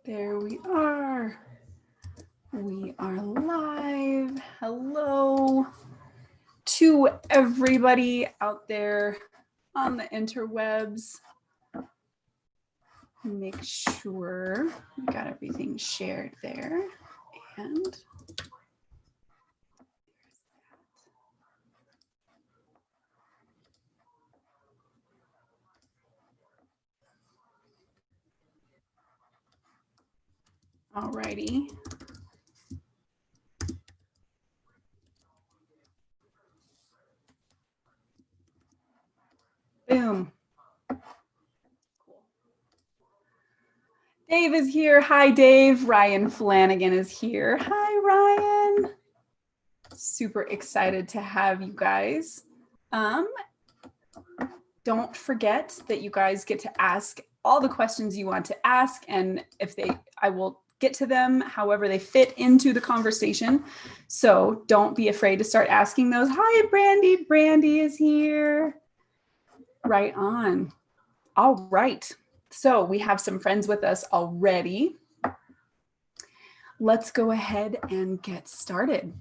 There we are. We are live. Hello to everybody out there on the interwebs. Make sure we got everything shared there. And alrighty. Boom. Cool. Dave is here. Hi, Dave. Ryan Flanagan is here. Hi, Ryan. Super excited to have you guys. Don't forget that you guys get to ask all the questions you want to ask, and I will get to them however they fit into the conversation. So don't be afraid to start asking those. Hi, Brandy. Brandy is here. Right on. All right. So we have some friends with us already. Let's go ahead and get started.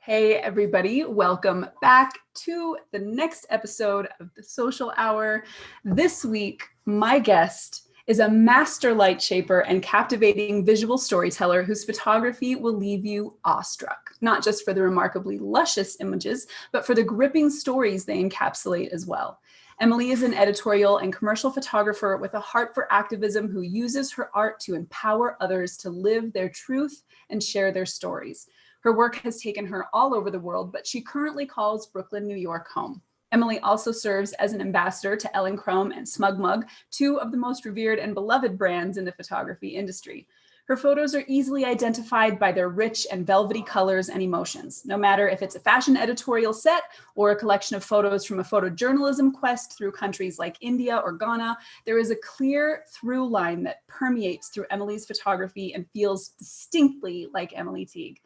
Hey, everybody. Welcome back to the next episode of the Social Hour. This week, my guest is a master light shaper and captivating visual storyteller whose photography will leave you awestruck, not just for the remarkably luscious images, but for the gripping stories they encapsulate as well. Emily is an editorial and commercial photographer with a heart for activism who uses her art to empower others to live their truth and share their stories. Her work has taken her all over the world, but she currently calls Brooklyn, New York home. Emily also serves as an ambassador to Elinchrom and SmugMug, two of the most revered and beloved brands in the photography industry. Her photos are easily identified by their rich and velvety colors and emotions. No matter if it's a fashion editorial set or a collection of photos from a photojournalism quest through countries like India or Ghana, there is a clear through line that permeates through Emily's photography and feels distinctly like Emily Teague.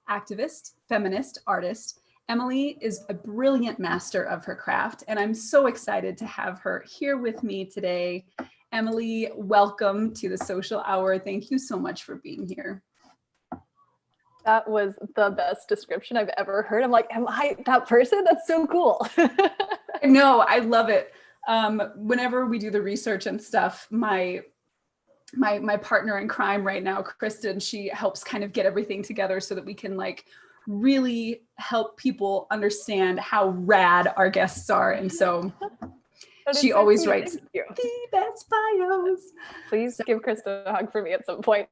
Activist, feminist, artist, Emily is a brilliant master of her craft, and I'm so excited to have her here with me today. Emily, welcome to the Social Hour. Thank you so much for being here. That was the best description I've ever heard. I'm like, am I that person? That's so cool. No, I love it. Whenever we do the research and stuff, my partner in crime right now, Kristen, she helps kind of get everything together so that we can like really help people understand how rad our guests are. And so she always writes the best bios. Please give Kristen a hug for me at some point.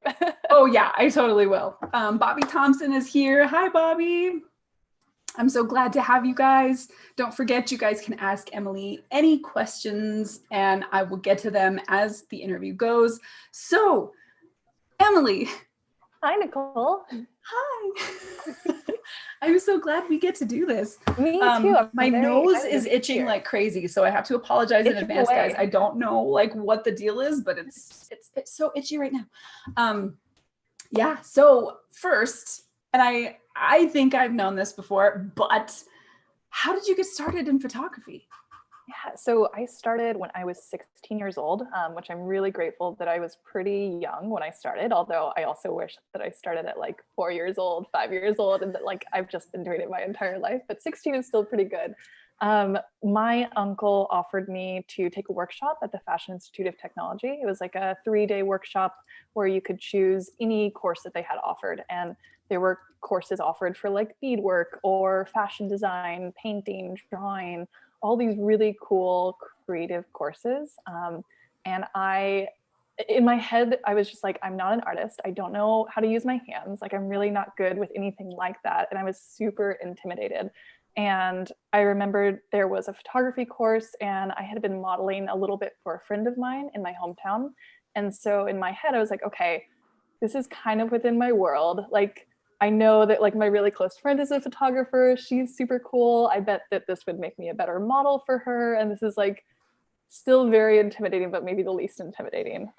Oh yeah, I totally will. Bobby Thompson is here. Hi, Bobby. I'm so glad to have you guys. Don't forget, you guys can ask Emily any questions and I will get to them as the interview goes. So, Emily. Hi, Nicole. Hi. I'm so glad we get to do this. Me too. My nose is itching like crazy, so I have to apologize in advance, guys. I don't know like what the deal is, but it's so itchy right now. Yeah, so first, and I think I've known this before, but how did you get started in photography? Yeah, so I started when I was 16 years old, which I'm really grateful that I was pretty young when I started, although I also wish that I started at like 4 years old, 5 years old, and that like I've just been doing it my entire life, but 16 is still pretty good. My uncle offered me to take a workshop at the Fashion Institute of Technology. It was like a 3-day workshop where you could choose any course that they had offered. And there were courses offered for like beadwork or fashion design, painting, drawing, all these really cool creative courses. And in my head, I was just like, I'm not an artist. I don't know how to use my hands. Like, I'm really not good with anything like that. And I was super intimidated. And I remembered there was a photography course and I had been modeling a little bit for a friend of mine in my hometown. And so in my head, I was like, okay, this is kind of within my world. Like, I know that like my really close friend is a photographer. She's super cool. I bet that this would make me a better model for her. And this is like still very intimidating, but maybe the least intimidating.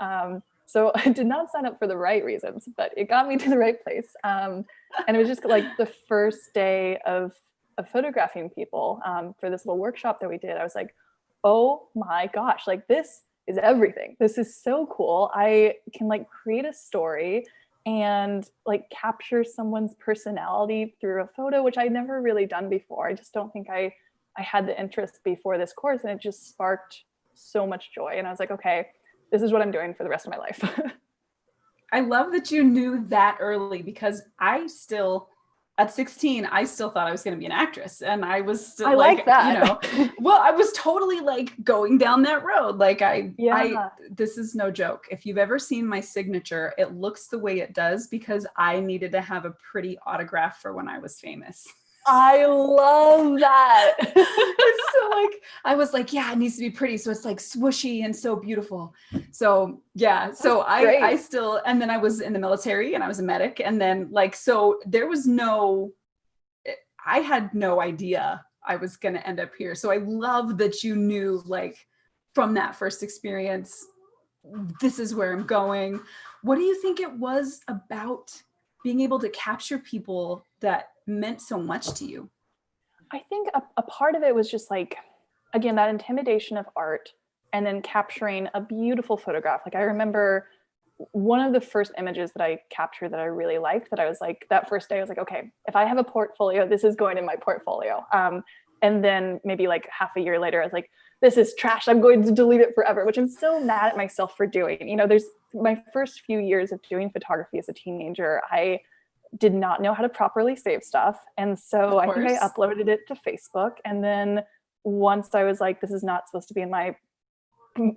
So I did not sign up for the right reasons, but it got me to the right place. And it was just like the first day of photographing people for this little workshop that we did. I was like, oh my gosh, like this is everything. This is so cool. I can like create a story and like capture someone's personality through a photo, which I'd never really done before. I just don't think I had the interest before this course, and it just sparked so much joy. And I was like, okay, this is what I'm doing for the rest of my life. I love that you knew that early, because I still, at 16, I still thought I was going to be an actress. And I was still I like that. You know, well, I was totally like going down that road. Like this is no joke. If you've ever seen my signature, it looks the way it does because I needed to have a pretty autograph for when I was famous. I love that. So like, I was like, yeah, it needs to be pretty. So it's like swooshy and so beautiful. So yeah, so I still, and then I was in the military and I was a medic. And then like, so there was I had no idea I was going to end up here. So I love that you knew like from that first experience, this is where I'm going. What do you think it was about being able to capture people that meant so much to you? I think a part of it was just like, again, that intimidation of art and then capturing a beautiful photograph. Like I remember one of the first images that I captured that I really liked, that I was like, that first day I was like, okay, if I have a portfolio, this is going in my portfolio. And then maybe like half a year later, I was like, this is trash. I'm going to delete it forever, which I'm so mad at myself for doing. You know, there's my first few years of doing photography as a teenager, I did not know how to properly save stuff. And so I think I uploaded it to Facebook. And then once I was like, this is not supposed to be in my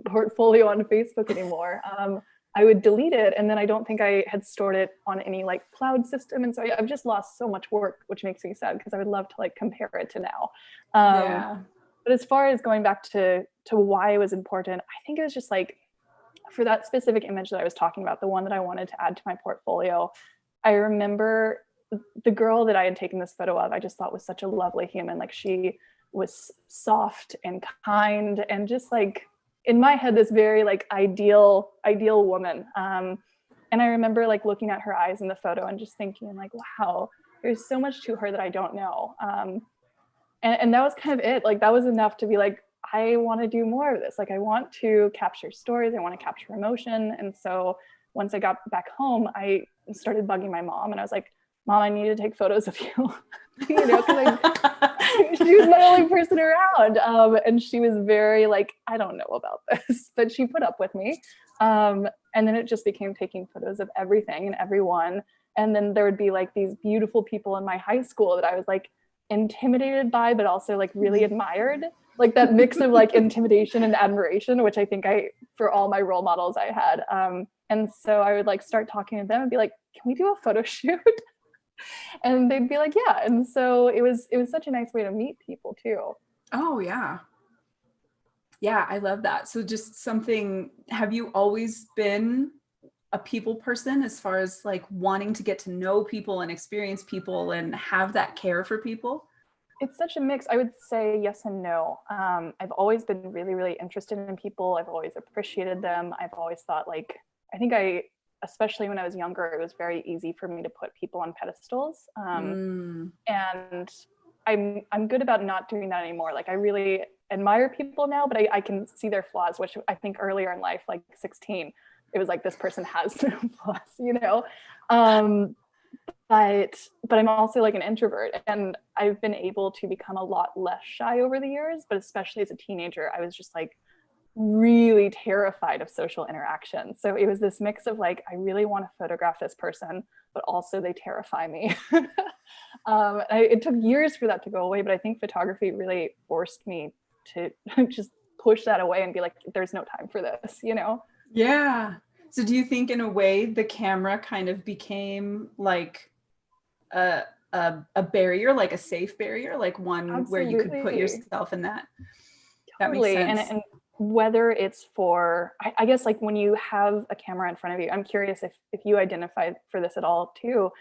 portfolio on Facebook anymore, I would delete it. And then I don't think I had stored it on any like cloud system. And so I've just lost so much work, which makes me sad because I would love to like compare it to now. But as far as going back to why it was important, I think it was just like, for that specific image that I was talking about, the one that I wanted to add to my portfolio, I remember the girl that I had taken this photo of, I just thought was such a lovely human. Like she was soft and kind and just like, in my head, this very like ideal woman. And I remember like looking at her eyes in the photo and just thinking like, wow, there's so much to her that I don't know. And that was kind of it. Like that was enough to be like, I want to do more of this. Like I want to capture stories. I want to capture emotion. And so once I got back home, I started bugging my mom and I was like, Mom, I need to take photos of you. You know, because she was my only person around. And she was very like, I don't know about this, but she put up with me. And then it just became taking photos of everything and everyone. And then there would be like these beautiful people in my high school that I was like intimidated by, but also like really admired. Like that mix of like intimidation and admiration, which I think for all my role models I had. And so I would like start talking to them and be like, can we do a photo shoot? And they'd be like, yeah. And so it was such a nice way to meet people too. Oh yeah. Yeah, I love that. So just something, have you always been a people person as far as like wanting to get to know people and experience people and have that care for people? It's such a mix. I would say yes and no. I've always been really, really interested in people. I've always appreciated them. I've always thought like, I think especially when I was younger, it was very easy for me to put people on pedestals. And I'm good about not doing that anymore. Like I really admire people now, but I can see their flaws, which I think earlier in life, like 16, it was like, this person has no flaws, you know? But I'm also like an introvert, and I've been able to become a lot less shy over the years, but especially as a teenager, I was just like really terrified of social interaction. So it was this mix of like, I really want to photograph this person, but also they terrify me. It took years for that to go away, but I think photography really forced me to just push that away and be like, there's no time for this, you know? Yeah. So do you think in a way the camera kind of became like a barrier, like a safe barrier, like one Absolutely. Where you could put yourself in that? Totally. That makes sense. And whether it's for, I guess like when you have a camera in front of you, I'm curious if you identify for this at all too,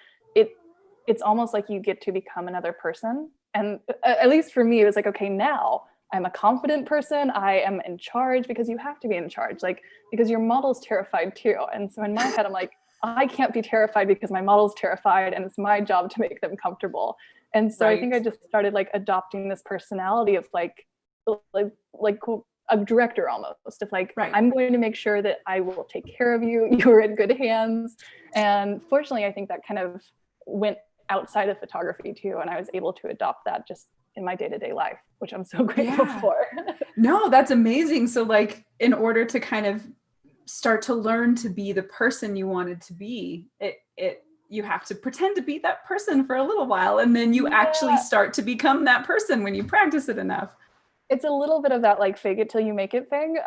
it's almost like you get to become another person. And at least for me, it was like, okay, now I'm a confident person. I am in charge, because you have to be in charge, like, because your model's terrified too. And so in my head, I'm like, I can't be terrified because my model's terrified and it's my job to make them comfortable. And so I think I just started like adopting this personality of like a director almost, of like, right. I'm going to make sure that I will take care of you. You're in good hands. And fortunately, I think that kind of went outside of photography too. And I was able to adopt that just in my day-to-day life, which I'm so grateful for. No, that's amazing. So like, in order to kind of start to learn to be the person you wanted to be, you have to pretend to be that person for a little while. And then you actually start to become that person when you practice it enough. It's a little bit of that like fake it till you make it thing,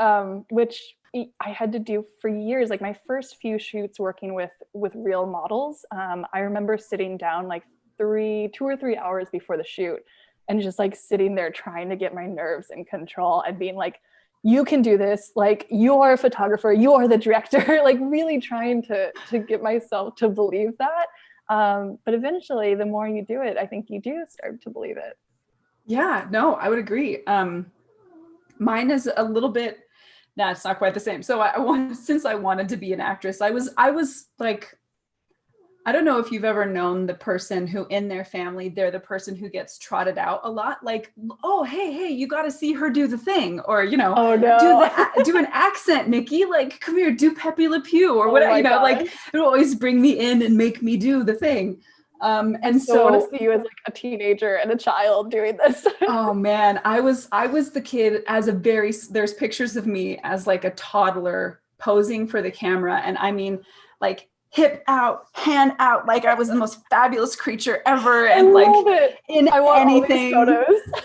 which I had to do for years. Like my first few shoots working with real models, I remember sitting down like 2 or 3 hours before the shoot and just like sitting there trying to get my nerves in control and being like, you can do this, like you are a photographer, you are the director, like really trying to get myself to believe that. But eventually the more you do it, I think you do start to believe it. Yeah, no, I would agree. Mine is a little bit, it's not quite the same. So since I wanted to be an actress, I was like, I don't know if you've ever known the person who in their family, they're the person who gets trotted out a lot. Like, oh, hey, you got to see her do the thing. Or, oh, no. do an accent, Nikki, like, come here, do Pepe Le Pew or whatever, God. like it would always bring me in and make me do the thing. And so I want to see you as like a teenager and a child doing this. Oh man, I was the kid there's pictures of me as like a toddler posing for the camera. And I mean, like hip out, hand out, like I was the most fabulous creature ever. And like in anything,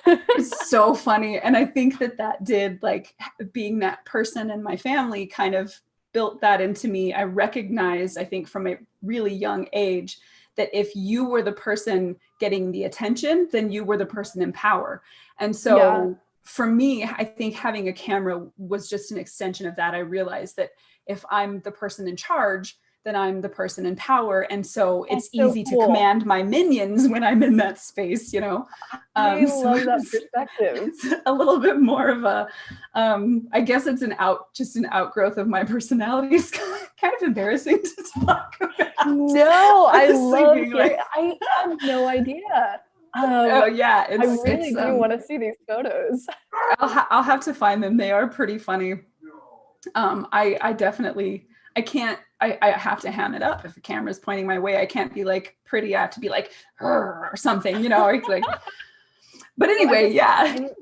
it's so funny. And I think that did, like, being that person in my family kind of built that into me. I recognized, I think from a really young age, that if you were the person getting the attention, then you were the person in power. And so for me, I think having a camera was just an extension of that. I realized that if I'm the person in charge, then I'm the person in power. And so it's easy to command my minions when I'm in that space, I love that perspective. It's a little bit more of a, I guess it's an outgrowth of my personality. It's kind of embarrassing to talk about. No, I love it. I have no idea. Oh yeah, I really do want to see these photos. I'll have to find them. They are pretty funny. I definitely, I have to ham it up. If the camera's pointing my way, I can't be like pretty. I have to be like or something, like. But anyway,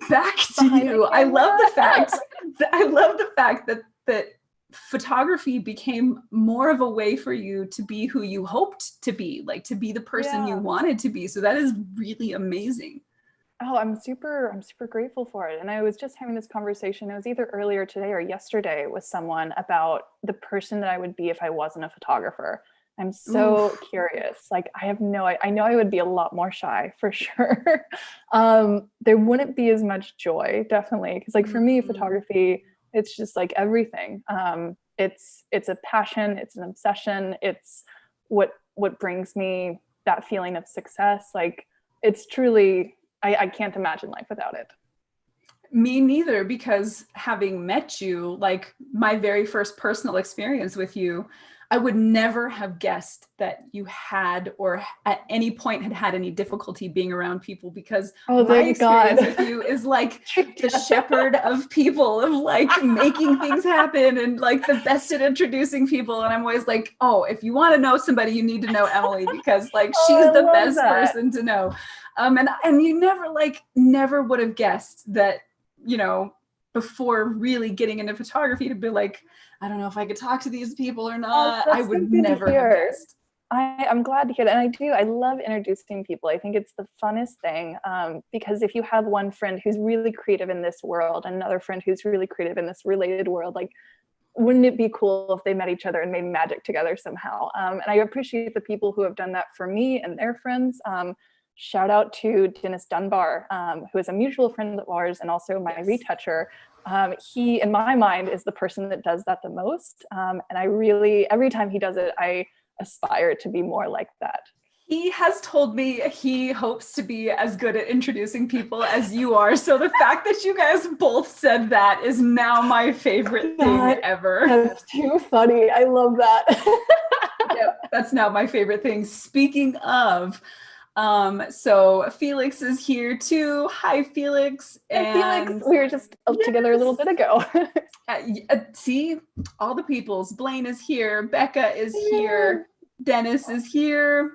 back to you. I love the fact that photography became more of a way for you to be who you hoped to be, like to be the person you wanted to be. So that is really amazing. Oh, I'm super grateful for it. And I was just having this conversation, it was either earlier today or yesterday, with someone about the person that I would be if I wasn't a photographer. I'm so curious. Like, I know I would be a lot more shy for sure. There wouldn't be as much joy, definitely. Because like for me, photography, it's just like everything. It's a passion, it's an obsession. It's what brings me that feeling of success. Like it's truly, I can't imagine life without it. Me neither, because having met you, like my very first personal experience with you, I would never have guessed that you had, or at any point had any difficulty being around people, because my experience with you is like the shepherd of people, of like making things happen and like the best at introducing people. And I'm always like, oh, if you want to know somebody, you need to know Emily, because like she's the best person to know. And you never would have guessed that, before really getting into photography, to be like, I don't know if I could talk to these people or not. I would never have guessed. I'm glad to hear that. And I love introducing people. I think it's the funnest thing, because if you have one friend who's really creative in this world and another friend who's really creative in this related world, like, wouldn't it be cool if they met each other and made magic together somehow? And I appreciate the people who have done that for me and their friends. Shout out to Dennis Dunbar, who is a mutual friend of ours and also my retoucher. He, in my mind, is the person that does that the most. And I really, every time he does it, I aspire to be more like that. He has told me he hopes to be as good at introducing people as you are. So the fact that you guys both said that is now my favorite thing ever. That's too funny. I love that. Yep, that's now my favorite thing. Speaking of, So Felix is here too. Hi, Felix. And Felix, we were just together a little bit ago. See, all the peoples. Blaine is here. Becca is here. Dennis is here.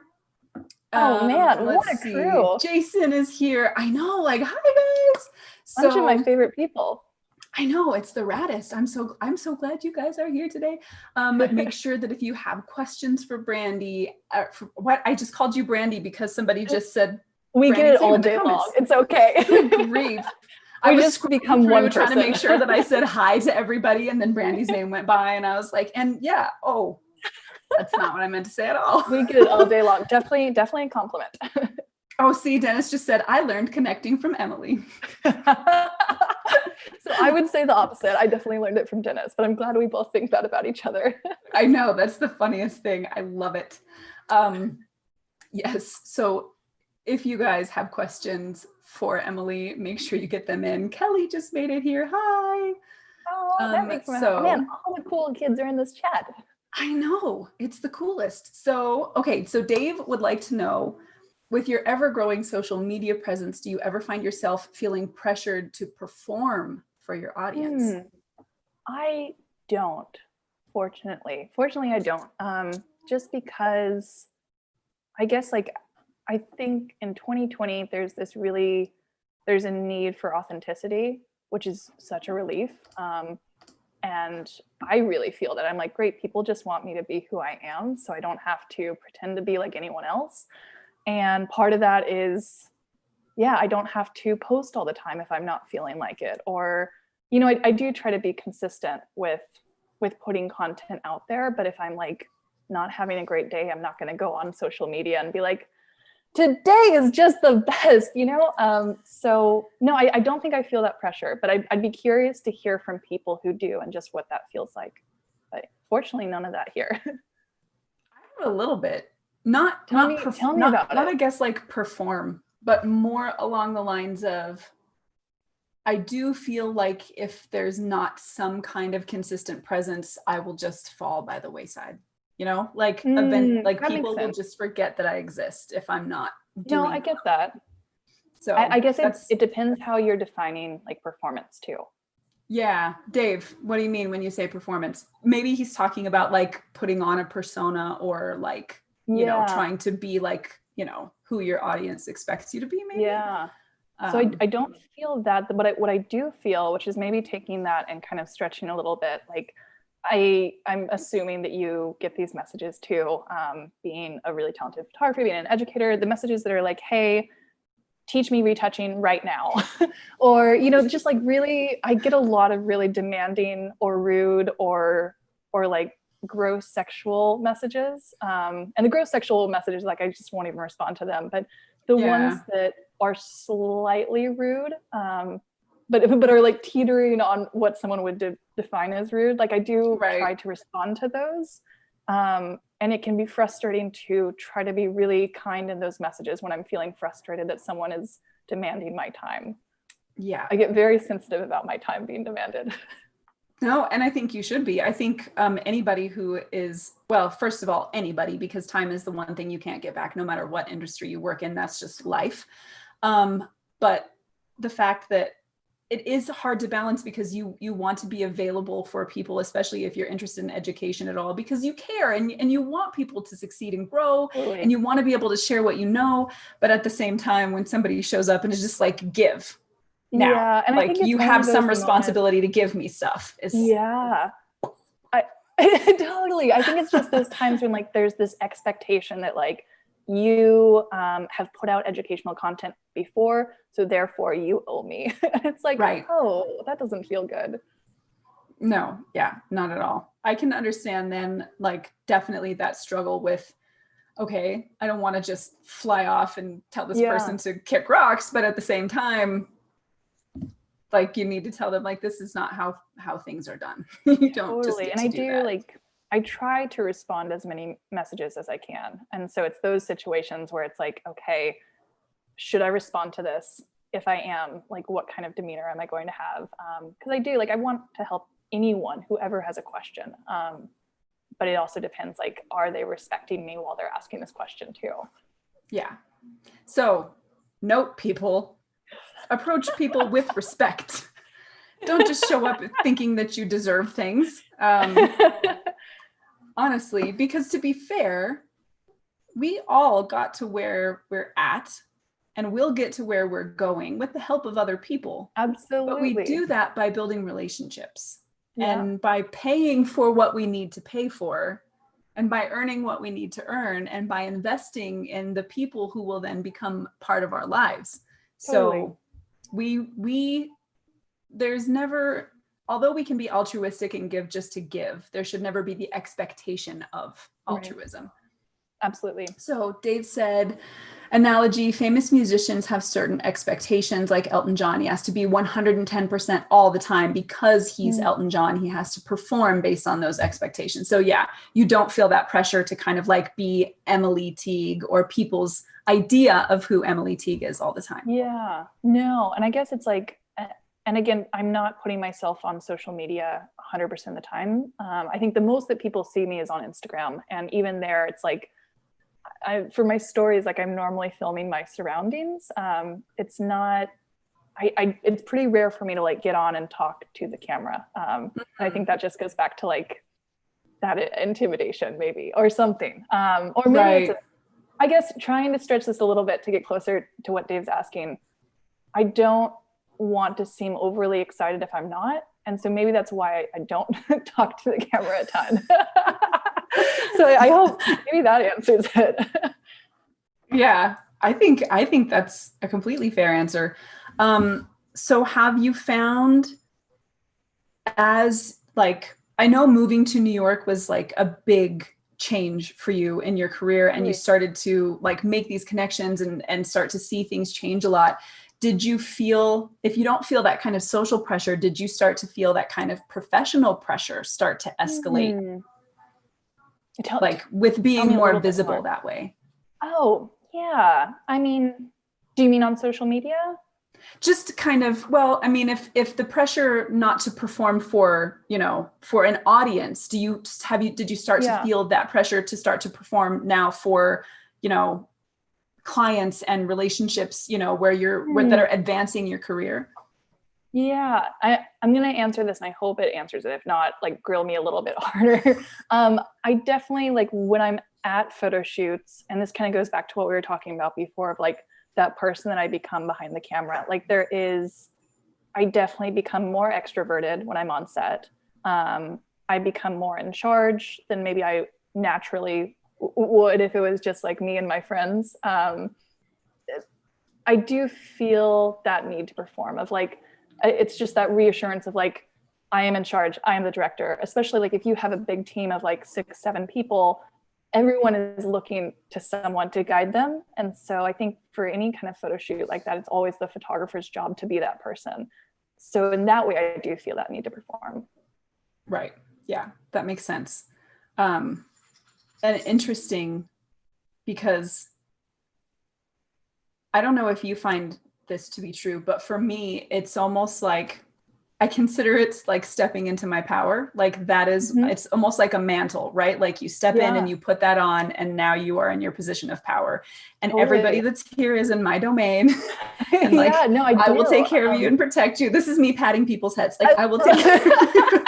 Oh man, what a crew. Jason is here. I know, like, hi guys. Bunch of my favorite people. I know, it's the raddest. I'm so glad you guys are here today. Make sure that if you have questions for Brandy, what I just called you Brandy because somebody just said we get it all day long. It's okay. Good grief. I was just become one person. Trying to make sure that I said hi to everybody, and then Brandy's name went by, and I was like, and yeah, oh, that's not what I meant to say at all. We get it all day long. Definitely a compliment. Oh, see, Dennis just said, I learned connecting from Emily. So I would say the opposite. I definitely learned it from Dennis, but I'm glad we both think that about each other. I know, that's the funniest thing. I love it. Yes, so if you guys have questions for Emily, make sure you get them in. Kelly just made it here. Hi. Oh, that makes me happy. Man, all the cool kids are in this chat. I know, it's the coolest. So, okay, so Dave would like to know, with your ever-growing social media presence, do you ever find yourself feeling pressured to perform for your audience? I don't, fortunately. Fortunately, I don't. Just because I guess, like, I think in 2020, there's a need for authenticity, which is such a relief. And I really feel that I'm like, great, people just want me to be who I am, so I don't have to pretend to be like anyone else. And part of that is, I don't have to post all the time if I'm not feeling like it. Or, I do try to be consistent with putting content out there. But if I'm like not having a great day, I'm not going to go on social media and be like, today is just the best, So no, I don't think I feel that pressure, but I'd be curious to hear from people who do and just what that feels like. But fortunately, none of that here. I have a little bit. Tell me about it. I guess like perform, but more along the lines of, I do feel like if there's not some kind of consistent presence, I will just fall by the wayside. Like people will just forget that I exist if I'm not doing No, I get that. So I guess it depends how you're defining like performance too. Yeah. Dave, what do you mean when you say performance? Maybe he's talking about like putting on a persona or like, trying to be like, who your audience expects you to be, maybe. Yeah. So I don't feel that, but what I do feel, which is maybe taking that and kind of stretching a little bit, like I'm assuming that you get these messages too, being a really talented photographer, being an educator, the messages that are like, hey, teach me retouching right now. Or, just like really, I get a lot of really demanding or rude or like gross sexual messages. And the gross sexual messages, like I just won't even respond to them. But the ones that are slightly rude, but are like teetering on what someone would define as rude, like I do try to respond to those. And it can be frustrating to try to be really kind in those messages when I'm feeling frustrated that someone is demanding my time. Yeah. I get very sensitive about my time being demanded. No, and I think you should be. I think anybody who is, well, first of all, anybody, because time is the one thing you can't get back, no matter what industry you work in, that's just life. But the fact that it is hard to balance because you want to be available for people, especially if you're interested in education at all, because you care and you want people to succeed and grow, and you want to be able to share what you know. But at the same time, when somebody shows up and is just like, give now, and like you have some responsibility to give me stuff. Totally. I think it's just those times when like there's this expectation that like you have put out educational content before, so therefore you owe me. And it's like, oh, that doesn't feel good. No, yeah, not at all. I can understand then, like, definitely that struggle with, okay, I don't want to just fly off and tell this person to kick rocks, but at the same time, like, you need to tell them, like, this is not how things are done. You don't just get to do that. Like, I try to respond as many messages as I can. And so it's those situations where it's like, okay, should I respond to this? If I am, like, what kind of demeanor am I going to have? Because I do, like, I want to help anyone, whoever has a question. But it also depends, like, are they respecting me while they're asking this question too? Yeah. So note, people, approach people with respect. Don't just show up thinking that you deserve things. Honestly, because to be fair, we all got to where we're at, and we'll get to where we're going with the help of other people. Absolutely. But we do that by building relationships and by paying for what we need to pay for, and by earning what we need to earn, and by investing in the people who will then become part of our lives. Totally. So there's never, although we can be altruistic and give just to give, there should never be the expectation of altruism. Right. Absolutely. So Dave said, analogy, famous musicians have certain expectations, like Elton John. He has to be 110% all the time because he's Elton John. He has to perform based on those expectations. So yeah, you don't feel that pressure to kind of like be Emily Teague or people's idea of who Emily Teague is all the time. Yeah, no. And I guess it's like, and again, I'm not putting myself on social media 100% of the time. I think the most that people see me is on Instagram. And even there, it's like, for my stories, like I'm normally filming my surroundings. It's not, it's pretty rare for me to like get on and talk to the camera. I think that just goes back to like that intimidation maybe, or something. Or maybe it's I guess trying to stretch this a little bit to get closer to what Dave's asking. I don't want to seem overly excited if I'm not. And so maybe that's why I don't talk to the camera a ton. So I hope maybe that answers it. Yeah, I think that's a completely fair answer. So have you found, as like, I know moving to New York was like a big change for you in your career, and you started to like make these connections and start to see things change a lot. Did you feel, if you don't feel that kind of social pressure, did you start to feel that kind of professional pressure start to escalate? Like with being more visible that way? Oh, yeah. I mean, do you mean on social media? Just kind of, well, I mean, if the pressure not to perform for, you know, for an audience, did you start to feel that pressure to start to perform now for, you know, clients and relationships, you know, where that are advancing your career? Yeah, I'm going to answer this and I hope it answers it. If not, like grill me a little bit harder. I definitely, like when I'm at photo shoots, and this kind of goes back to what we were talking about before of like that person that I become behind the camera, like I definitely become more extroverted when I'm on set. I become more in charge than maybe I naturally would if it was just like me and my friends. I do feel that need to perform of like, it's just that reassurance of like, I am in charge, I am the director, especially like if you have a big team of like 6-7 people, everyone is looking to someone to guide them. And so I think for any kind of photo shoot like that, it's always the photographer's job to be that person. So in that way, I do feel that need to perform. Right. Yeah, that makes sense. And interesting, because I don't know if you find this to be true, but for me, it's almost like I consider it's like stepping into my power. Like that is, it's almost like a mantle, right? Like you step in and you put that on, and now you are in your position of power. And everybody that's here is in my domain. And like, I will take care of you and protect you. This is me patting people's heads. Like I will take care of you.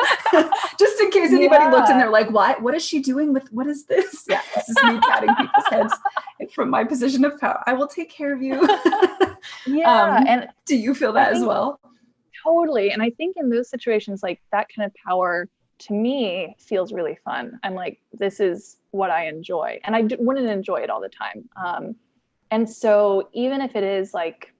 Just in case anybody looked and they're like, what is she doing what is this? Yeah, this is me patting people's heads from my position of power. I will take care of you. And do you feel that as well? Totally. And I think in those situations, like that kind of power to me feels really fun. I'm like, this is what I enjoy. And I wouldn't enjoy it all the time. And so even if it is like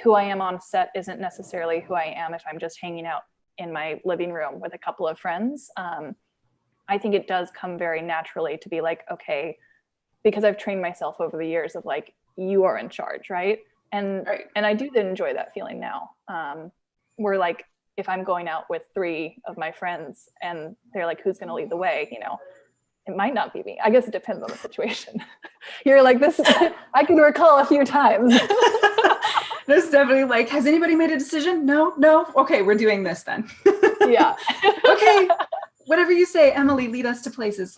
who I am on set isn't necessarily who I am if I'm just hanging out in my living room with a couple of friends, I think it does come very naturally to be like, okay, because I've trained myself over the years of like, you are in charge, right? And I do enjoy that feeling now. Where like, if I'm going out with 3 of my friends and they're like, who's going to lead the way? You know, it might not be me. I guess it depends on the situation. You're like this, I can recall a few times. There's definitely like, has anybody made a decision? No. Okay, we're doing this then. Yeah. Okay. Whatever you say, Emily, lead us to places.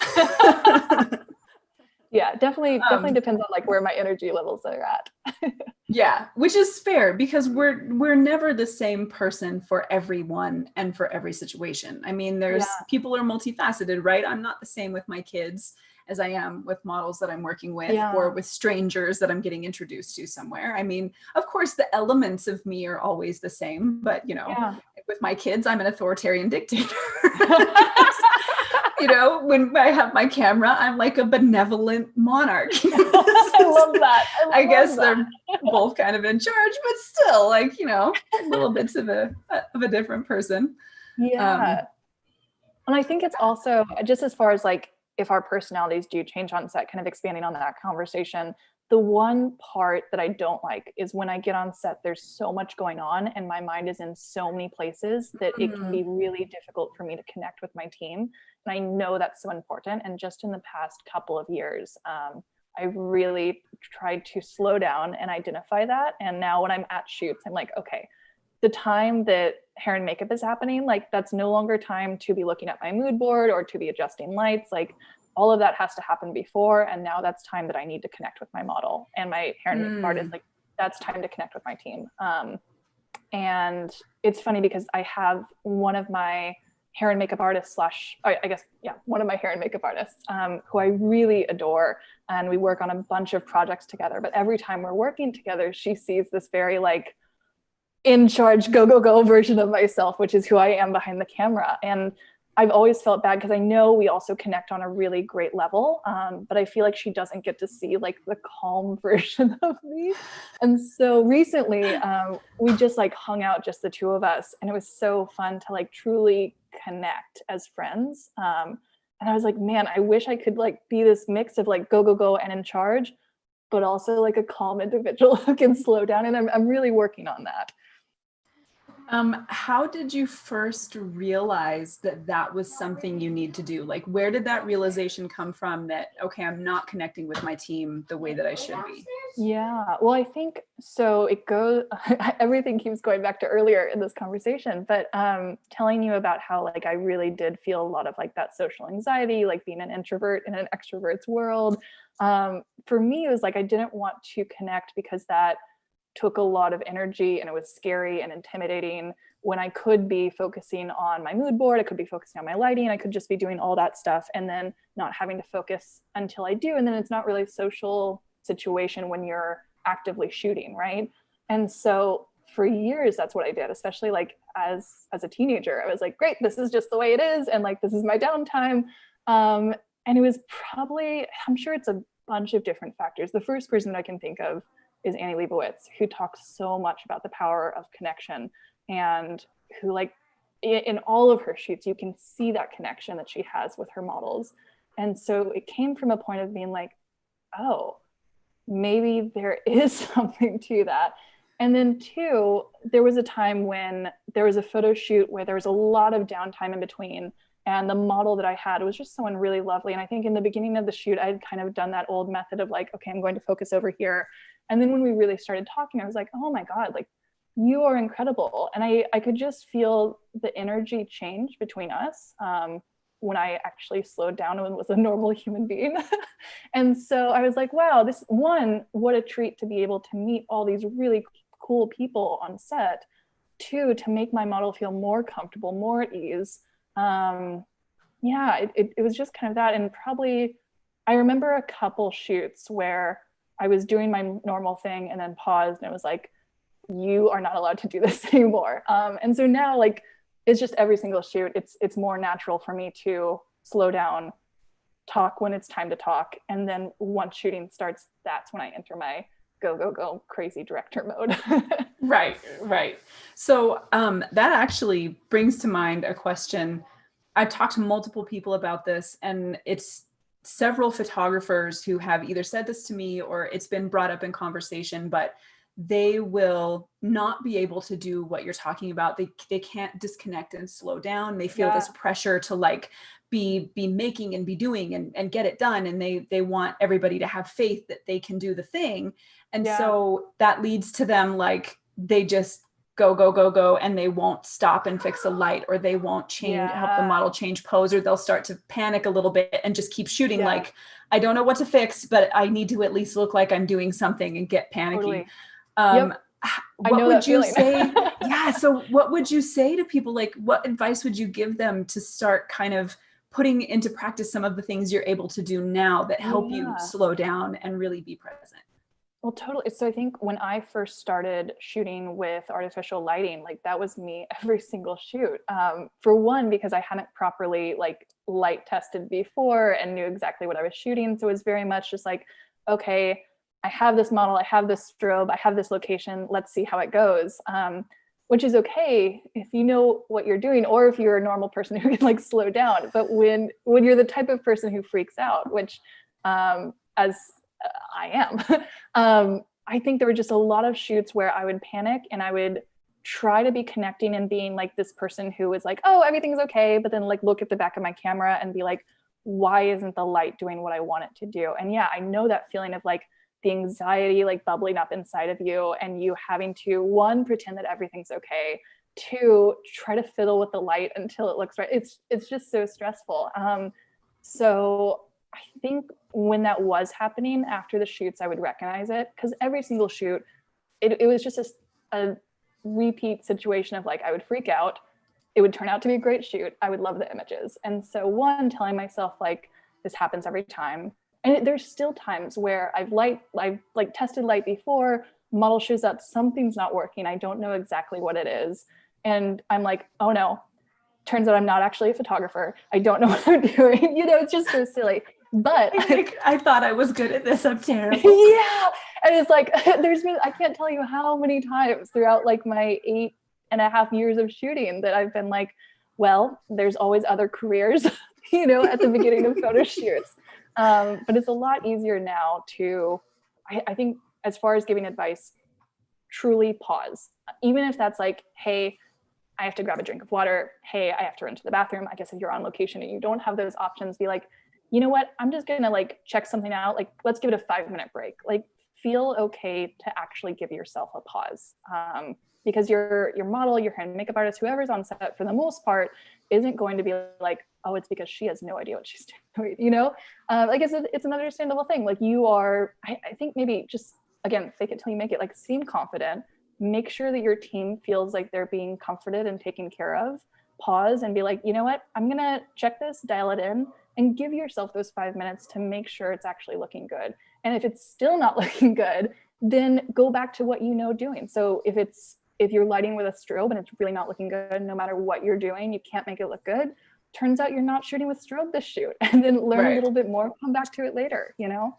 Yeah, definitely depends on like where my energy levels are at. Yeah, which is fair because we're never the same person for everyone and for every situation. I mean, people are multifaceted, right? I'm not the same with my kids as I am with models that I'm working with or with strangers that I'm getting introduced to somewhere. I mean, of course, the elements of me are always the same, but with my kids, I'm an authoritarian dictator. When I have my camera, I'm like a benevolent monarch. I love that. I guess they're both kind of in charge, but still, like, little bits of a different person. Yeah. And I think it's also just as far as like, if our personalities do change on set, kind of expanding on that conversation, the one part that I don't like is when I get on set, there's so much going on and my mind is in so many places that it can be really difficult for me to connect with my team. And I know that's so important. And just in the past couple of years, I've really tried to slow down and identify that. And now when I'm at shoots, I'm like, okay, the time that hair and makeup is happening, like that's no longer time to be looking at my mood board or to be adjusting lights. Like all of that has to happen before. And now that's time that I need to connect with my model and my hair and makeup artist. Like that's time to connect with my team. And it's funny because I have one of my hair and makeup artists one of my hair and makeup artists who I really adore. And we work on a bunch of projects together. But every time we're working together, she sees this very like in charge, go version of myself, which is who I am behind the camera. And I've always felt bad because I know we also connect on a really great level, but I feel like she doesn't get to see like the calm version of me. And so recently we just like hung out, just the two of us, and it was so fun to like truly connect as friends. And I was like, man, I wish I could like be this mix of like go and in charge, but also like a calm individual who can slow down. And I'm really working on that. How did you first realize that was something you need to do? Like, where did that realization come from that, okay, I'm not connecting with my team the way that I should be? Yeah, well, I think so. It goes, everything keeps going back to earlier in this conversation, but telling you about how like I really did feel a lot of like that social anxiety, like being an introvert in an extrovert's world. For me, it was like I didn't want to connect because that took a lot of energy and it was scary and intimidating when I could be focusing on my mood board, I could be focusing on my lighting, I could just be doing all that stuff and then not having to focus until I do. And then it's not really a social situation when you're actively shooting, right? And so for years, that's what I did, especially like as a teenager. I was like, great, this is just the way it is. And like, this is my downtime. And it was probably, I'm sure it's a bunch of different factors. The first person that I can think of is Annie Leibovitz, who talks so much about the power of connection and who like in all of her shoots, you can see that connection that she has with her models. And so it came from a point of being like, oh, maybe there is something to that. And then two, there was a time when there was a photo shoot where there was a lot of downtime in between. And the model that I had was just someone really lovely. And I think in the beginning of the shoot, I had kind of done that old method of like, okay, I'm going to focus over here. And then when we really started talking, I was like, oh my God, like you are incredible. And I could just feel the energy change between us when I actually slowed down and was a normal human being. And so I was like, wow, this one, what a treat to be able to meet all these really cool people on set. Two, to make my model feel more comfortable, more at ease. It was just kind of that. And probably, I remember a couple shoots where I was doing my normal thing and then paused and it was like, you are not allowed to do this anymore. And so now like, it's just every single shoot, it's more natural for me to slow down, talk when it's time to talk. And then once shooting starts, that's when I enter my go crazy director mode. Right. So that actually brings to mind a question. I've talked to multiple people about this, and it's several photographers who have either said this to me or it's been brought up in conversation, but they will not be able to do what you're talking about. They can't disconnect and slow down. They feel this pressure to like be making and be doing and get it done. And they want everybody to have faith that they can do the thing. And so that leads to them like, they just go, and they won't stop and fix a light, or they won't help the model change pose, or they'll start to panic a little bit and just keep shooting like, I don't know what to fix, but I need to at least look like I'm doing something and get panicky. Totally. Yep. I know that feeling. Say? Yeah. So what would you say to people? Like, what advice would you give them to start kind of putting into practice some of the things you're able to do now that help you slow down and really be present? Well, totally. So I think when I first started shooting with artificial lighting, like that was me every single shoot. For one, because I hadn't properly like light tested before and knew exactly what I was shooting. So it was very much just like, okay, I have this model, I have this strobe, I have this location, let's see how it goes. Which is okay if you know what you're doing, or if you're a normal person who can like slow down. But when you're the type of person who freaks out, which as I am, I think there were just a lot of shoots where I would panic and I would try to be connecting and being like this person who was like, oh, everything's okay. But then like look at the back of my camera and be like, why isn't the light doing what I want it to do? And yeah, I know that feeling of like the anxiety like bubbling up inside of you and you having to, one, pretend that everything's okay, two, try to fiddle with the light until it looks right. It's just so stressful. So I think when that was happening after the shoots, I would recognize it, because every single shoot, it was just a repeat situation of like, I would freak out. It would turn out to be a great shoot. I would love the images. And so one, telling myself like, this happens every time. And there's still times where I've like tested light before, model shows up, something's not working. I don't know exactly what it is. And I'm like, oh no, turns out I'm not actually a photographer. I don't know what I'm doing. You know, it's just so silly. But I thought I was good at this. I'm terrible. Yeah. And it's like, there's been, I can't tell you how many times throughout like my 8.5 years of shooting that I've been like, well, there's always other careers, you know, at the beginning of photo shoots. But it's a lot easier now to, I think, as far as giving advice, truly pause. Even if that's like, hey, I have to grab a drink of water. Hey, I have to run to the bathroom. I guess if you're on location and you don't have those options, be like, you know what? I'm just gonna like check something out. Like, let's give it a 5-minute break. Like, feel okay to actually give yourself a pause. Because your model, your hair and makeup artist, whoever's on set for the most part, isn't going to be like, oh, it's because she has no idea what she's doing, you know? Like it's an understandable thing. Like you are, I think maybe just, again, fake it till you make it, like seem confident, make sure that your team feels like they're being comforted and taken care of, pause and be like, you know what, I'm gonna check this, dial it in, and give yourself those 5 minutes to make sure it's actually looking good. And if it's still not looking good, then go back to what you know doing. So if you're lighting with a strobe and it's really not looking good, no matter what you're doing, you can't make it look good. Turns out you're not shooting with strobe this shoot, and then learn a little bit more, come back to it later, you know?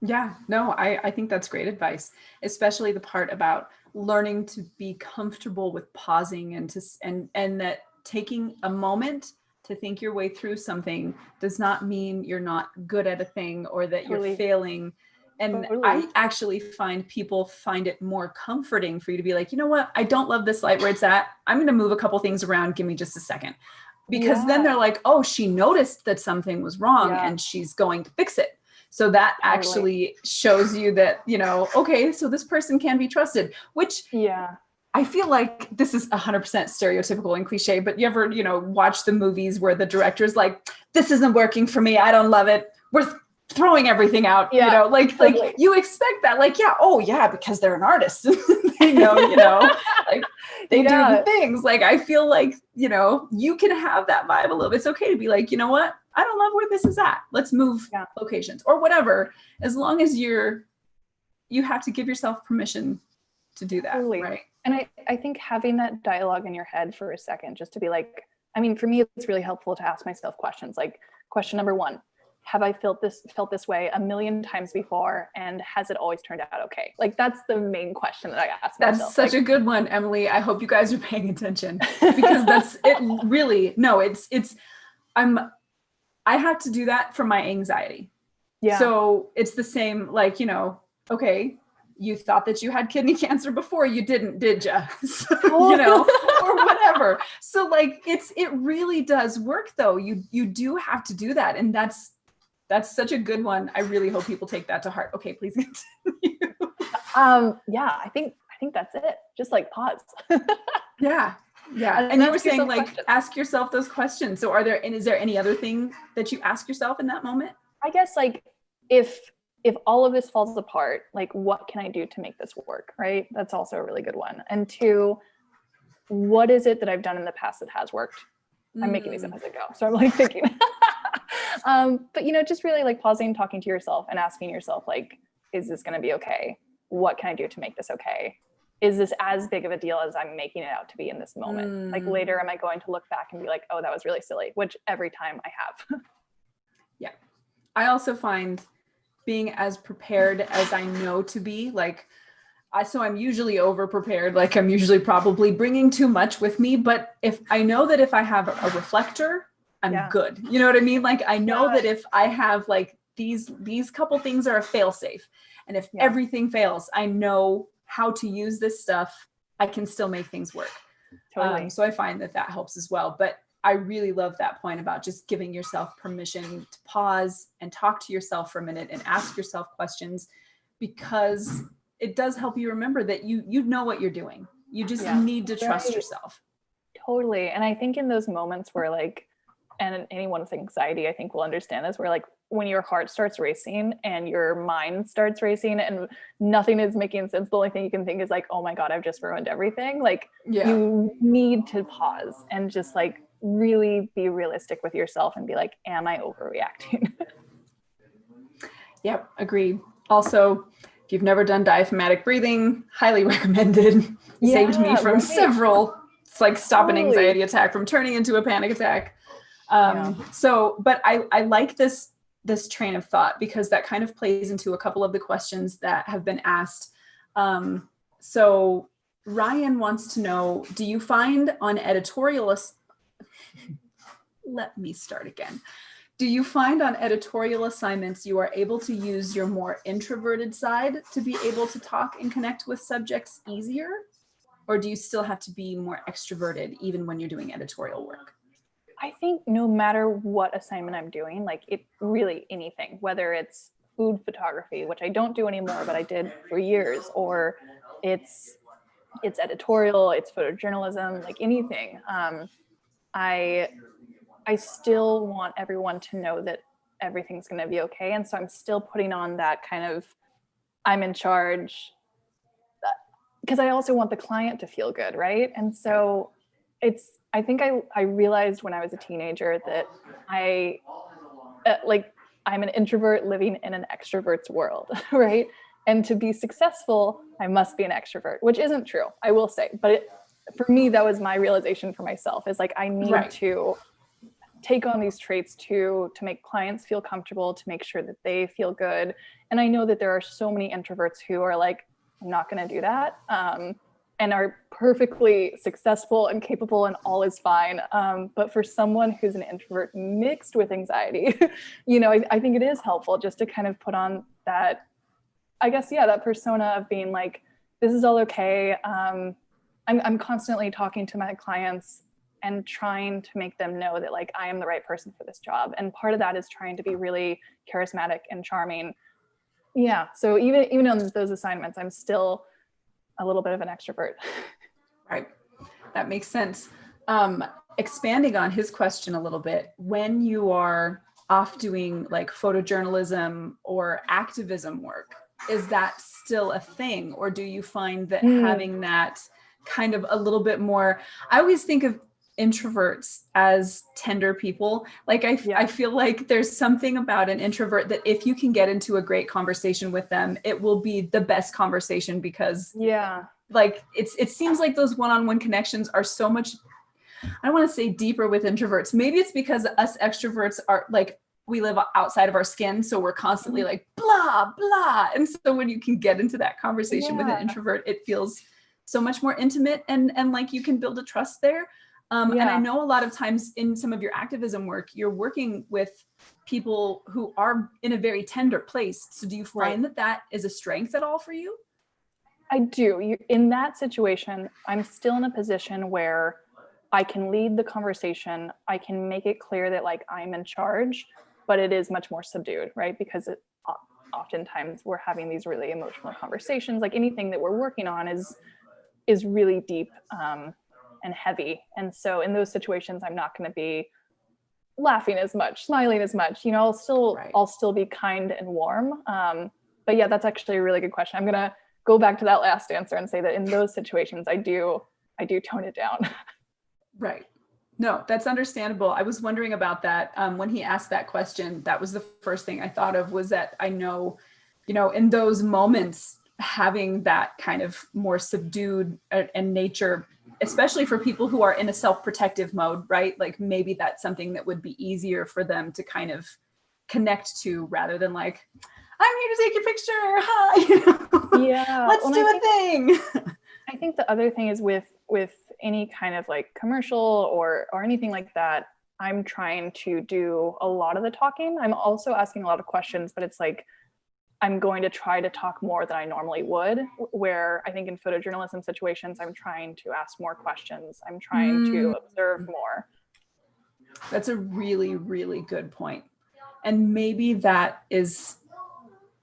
Yeah, no, I think that's great advice, especially the part about learning to be comfortable with pausing and that taking a moment to think your way through something does not mean you're not good at a thing or that you're failing. And I actually find people find it more comforting for you to be like, you know what, I don't love this light where it's at. I'm going to move a couple things around. Give me just a second. Because then they're like, oh, she noticed that something was wrong and she's going to fix it. So that actually shows you that, you know, okay, so this person can be trusted, which I feel like this is 100% stereotypical and cliche, but you ever, you know, watch the movies where the director's like, this isn't working for me. I don't love it. We're throwing everything out, you know, like you expect that, like, because they're an artist. They know, like they do the things. Like, I feel like, you know, you can have that vibe a little bit. It's okay to be like, you know what? I don't love where this is at. Let's move locations or whatever. As long as you have to give yourself permission to do that. Right. And I think having that dialogue in your head for a second, just to be like, I mean, for me, it's really helpful to ask myself questions. Like question number 1, have I felt this way a million times before? And has it always turned out okay? Like, that's the main question that I ask myself. That's such a good one, Emily. I hope you guys are paying attention, because that's it. Really, no, I have to do that for my anxiety. Yeah. So it's the same, like, you know, okay, you thought that you had kidney cancer before, you didn't, did you? So, you know, or whatever. So like, it really does work though. You do have to do that. And that's such a good one. I really hope people take that to heart. Okay, please continue. I think that's it. Just like pause. Yeah. And you were saying like, ask yourself those questions. So is there any other thing that you ask yourself in that moment? I guess like if all of this falls apart, like what can I do to make this work, right? That's also a really good one. And two, what is it that I've done in the past that has worked? I'm making these up as I go, so I'm like thinking. But you know, just really like pausing, talking to yourself and asking yourself, like, is this going to be okay? What can I do to make this okay? Is this as big of a deal as I'm making it out to be in this moment? Like later, am I going to look back and be like, oh, that was really silly, which every time I have. Yeah. I also find being as prepared as I know to be, like, so I'm usually over prepared. Like I'm usually probably bringing too much with me, but if I know that if I have a reflector, I'm good. You know what I mean? Like I know that if I have like these couple things are a fail safe, and if everything fails, I know how to use this stuff. I can still make things work. Totally. So I find that helps as well. But I really love that point about just giving yourself permission to pause and talk to yourself for a minute and ask yourself questions, because it does help you remember that you know what you're doing. You just need to trust yourself. Totally. And I think in those moments where like, and anyone with anxiety, I think will understand this, where like when your heart starts racing and your mind starts racing and nothing is making sense, the only thing you can think is like, oh my God, I've just ruined everything. Like you need to pause and just like really be realistic with yourself and be like, am I overreacting? Yep, agreed. Also, if you've never done diaphragmatic breathing, highly recommended. Saved me from several, it's like stop an anxiety attack from turning into a panic attack. So, but I like this train of thought, because that kind of plays into a couple of the questions that have been asked. So Ryan wants to know, do you find on editorial, let me start again. Do you find on editorial assignments you are able to use your more introverted side to be able to talk and connect with subjects easier? Or do you still have to be more extroverted even when you're doing editorial work? I think no matter what assignment I'm doing, like it really anything, whether it's food photography, which I don't do anymore, but I did for years, or it's editorial, it's photojournalism, like anything. I still want everyone to know that everything's going to be okay. And so I'm still putting on that kind of, I'm in charge, because I also want the client to feel good. Right. And so I think I realized when I was a teenager that I'm an introvert living in an extrovert's world. Right. And to be successful, I must be an extrovert, which isn't true, I will say. But for me, that was my realization for myself, is like, I need to take on these traits to make clients feel comfortable, to make sure that they feel good. And I know that there are so many introverts who are like, I'm not going to do that, and are perfectly successful and capable and all is fine. But for someone who's an introvert mixed with anxiety, you know, I think it is helpful just to kind of put on that, I guess, that persona of being like, this is all okay. I'm constantly talking to my clients and trying to make them know that like I am the right person for this job. And part of that is trying to be really charismatic and charming. Yeah. So even on those assignments, I'm still a little bit of an extrovert. Right. That makes sense. Expanding on his question a little bit, when you are off doing like photojournalism or activism work, is that still a thing? Or do you find that having that kind of a little bit more, I always think of introverts as tender people. Like I feel like there's something about an introvert that if you can get into a great conversation with them, it will be the best conversation, because like it seems like those one-on-one connections are so much, I don't want to say deeper with introverts. Maybe it's because us extroverts are like, we live outside of our skin, so we're constantly like blah blah, and so when you can get into that conversation with an introvert, it feels so much more intimate, and like you can build a trust there. And I know a lot of times in some of your activism work, you're working with people who are in a very tender place. So do you find that is a strength at all for you? I do. In that situation, I'm still in a position where I can lead the conversation. I can make it clear that like I'm in charge, but it is much more subdued, right? Because oftentimes we're having these really emotional conversations. Like anything that we're working on is really deep and heavy. And so in those situations, I'm not going to be laughing as much, smiling as much, you know, I'll still be kind and warm. But yeah, that's actually a really good question. I'm gonna go back to that last answer and say that in those situations, I do tone it down. Right. No, that's understandable. I was wondering about that. When he asked that question, that was the first thing I thought of, was that I know, you know, in those moments, having that kind of more subdued and nature, especially for people who are in a self-protective mode, right? Like maybe that's something that would be easier for them to kind of connect to, rather than like, I'm here to take your picture. Hi. You know? Yeah. Let's do a thing. I think the other thing is with any kind of like commercial or anything like that, I'm trying to do a lot of the talking. I'm also asking a lot of questions, but it's like, I'm going to try to talk more than I normally would, where I think in photojournalism situations, I'm trying to ask more questions. I'm trying to observe more. That's a really, really good point. And maybe that is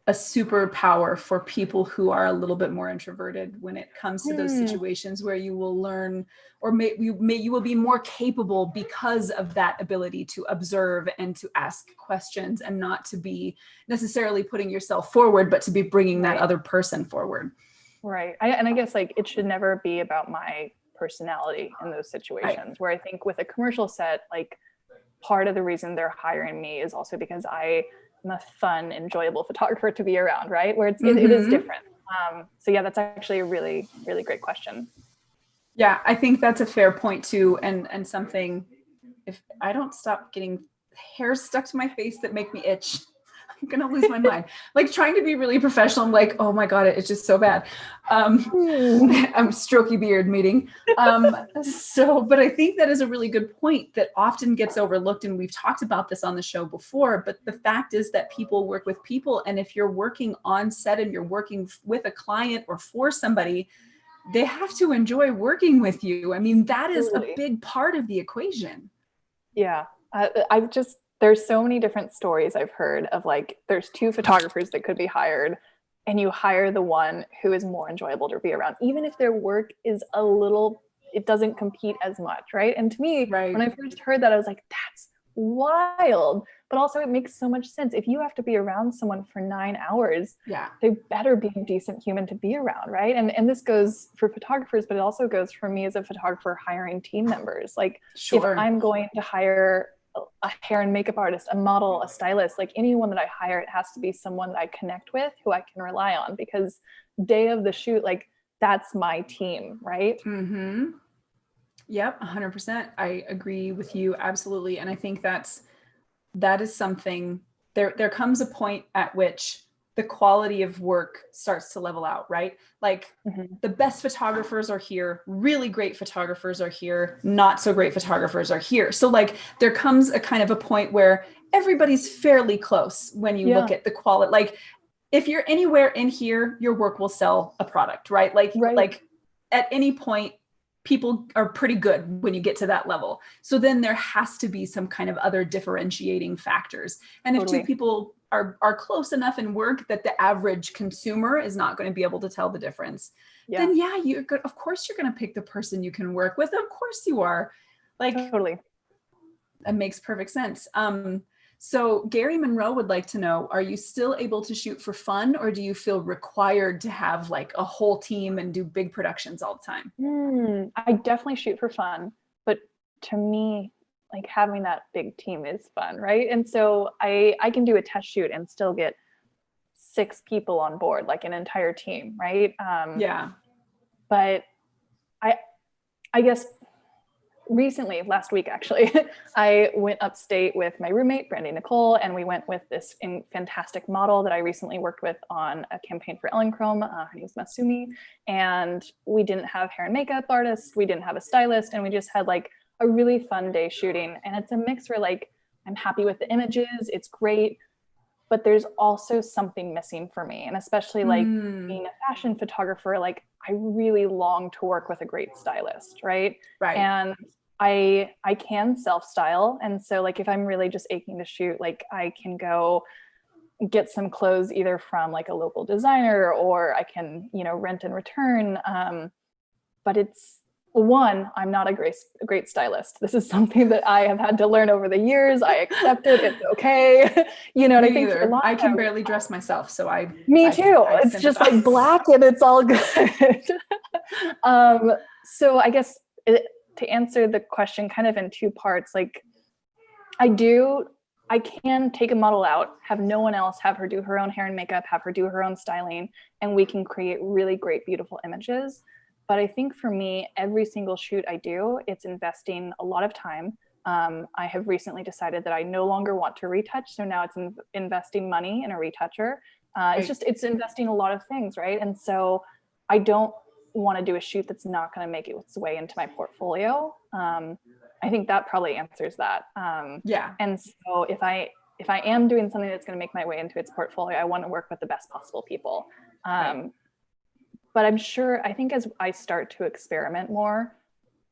a superpower for people who are a little bit more introverted when it comes to those situations where you will learn, or you will be more capable because of that ability to observe and to ask questions, and not to be necessarily putting yourself forward, but to be bringing that other person forward. Right. And I guess like it should never be about my personality in those situations, where I think with a commercial set, like part of the reason they're hiring me is also because I'm a fun, enjoyable photographer to be around, right? Where it is different. So yeah, that's actually a really, really great question. Yeah, I think that's a fair point too. And something, if I don't stop getting hairs stuck to my face that make me itch, I'm gonna lose my mind. Like trying to be really professional, I'm like, oh my God, it's just so bad. I'm strokey beard meeting. But I think that is a really good point that often gets overlooked. And we've talked about this on the show before, but the fact is that people work with people. And if you're working on set and you're working with a client or for somebody, they have to enjoy working with you. I mean, that is a big part of the equation. Yeah. There's so many different stories I've heard of like, there's two photographers that could be hired and you hire the one who is more enjoyable to be around, even if their work is it doesn't compete as much. Right. And to me, when I first heard that, I was like, that's wild. But also it makes so much sense. If you have to be around someone for 9 hours, they better be a decent human to be around. Right. And this goes for photographers, but it also goes for me as a photographer hiring team members. Like if I'm going to hire a hair and makeup artist, a model, a stylist, like anyone that I hire, it has to be someone that I connect with, who I can rely on, because day of the shoot, like that's my team, right? Yep, 100%. I agree with you absolutely. And I think that is something, there comes a point at which the quality of work starts to level out, right? Like the best photographers are here, really great photographers are here, not so great photographers are here. So like there comes a kind of a point where everybody's fairly close when you look at the quality. Like if you're anywhere in here, your work will sell a product, right? Like at any point, people are pretty good when you get to that level. So then there has to be some kind of other differentiating factors. And if two people are close enough in work that the average consumer is not going to be able to tell the difference, then of course you're going to pick the person you can work with. Of course you are. Like that makes perfect sense. So Gary Monroe would like to know, are you still able to shoot for fun, or do you feel required to have like a whole team and do big productions all the time? I definitely shoot for fun, but to me, like having that big team is fun, right? And so I can do a test shoot and still get 6 people on board, like an entire team, right? But I guess recently, last week actually, I went upstate with my roommate, Brandy Nicole, and we went with this fantastic model that I recently worked with on a campaign for Elinchrom. Her name's Masumi. And we didn't have hair and makeup artists, we didn't have a stylist, and we just had like a really fun day shooting. And it's a mix where like, I'm happy with the images, it's great, but there's also something missing for me. And especially like being a fashion photographer, like I really long to work with a great stylist, right? And I can self-style. And so like, if I'm really just aching to shoot, like I can go get some clothes either from like a local designer, or I can, rent and return. But it's One, I'm not a great stylist. This is something that I have had to learn over the years. I accept it. It's okay. You know, and I think for a long I can time, barely dress myself, so me too. I It's just like black and it's all good. So I guess to answer the question kind of in two parts, like I can take a model out, have no one else, have her do her own hair and makeup, have her do her own styling, and we can create really great, beautiful images. But I think for me, every single shoot I do, it's investing a lot of time. I have recently decided that I no longer want to retouch. So now it's investing money in a retoucher. It's investing a lot of things, right? And so I don't want to do a shoot that's not going to make its way into my portfolio. I think that probably answers that. And so if I am doing something that's going to make my way into its portfolio, I want to work with the best possible people. But I'm sure, I think as I start to experiment more,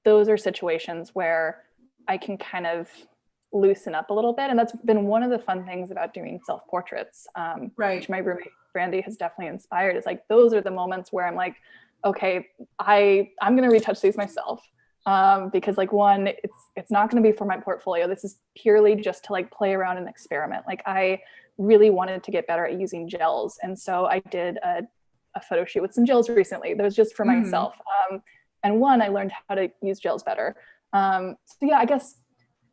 those are situations where I can kind of loosen up a little bit. And that's been one of the fun things about doing self-portraits, which my roommate Brandy has definitely inspired, is like, those are the moments where I'm like, okay, I'm going to retouch these myself. Because like, one, it's not going to be for my portfolio. This is purely just to like play around and experiment. Like, I really wanted to get better at using gels. And so I did a photo shoot with some gels recently that was just for myself. And one, I learned how to use gels better. So yeah, I guess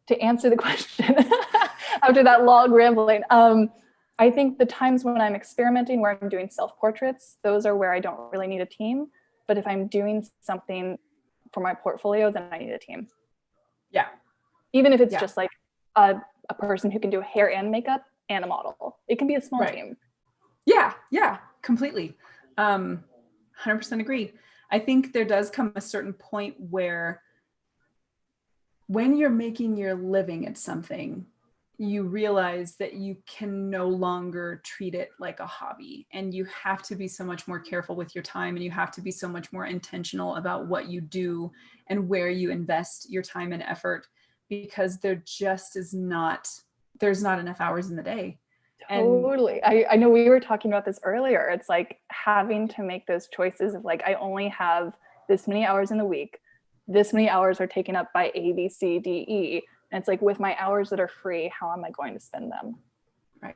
to answer the question after that long rambling, I think the times when I'm experimenting, where I'm doing self-portraits, those are where I don't really need a team. But if I'm doing something for my portfolio, then I need a team. Yeah. Even if it's just like a person who can do hair and makeup and a model. It can be a small team. Yeah, completely. 100% agree. I think there does come a certain point where when you're making your living at something, you realize that you can no longer treat it like a hobby, and you have to be so much more careful with your time, and you have to be so much more intentional about what you do and where you invest your time and effort, because there's not enough hours in the day. Totally. I know we were talking about this earlier. It's like having to make those choices of like, I only have this many hours in the week. This many hours are taken up by A, B, C, D, E. And it's like, with my hours that are free, how am I going to spend them? Right.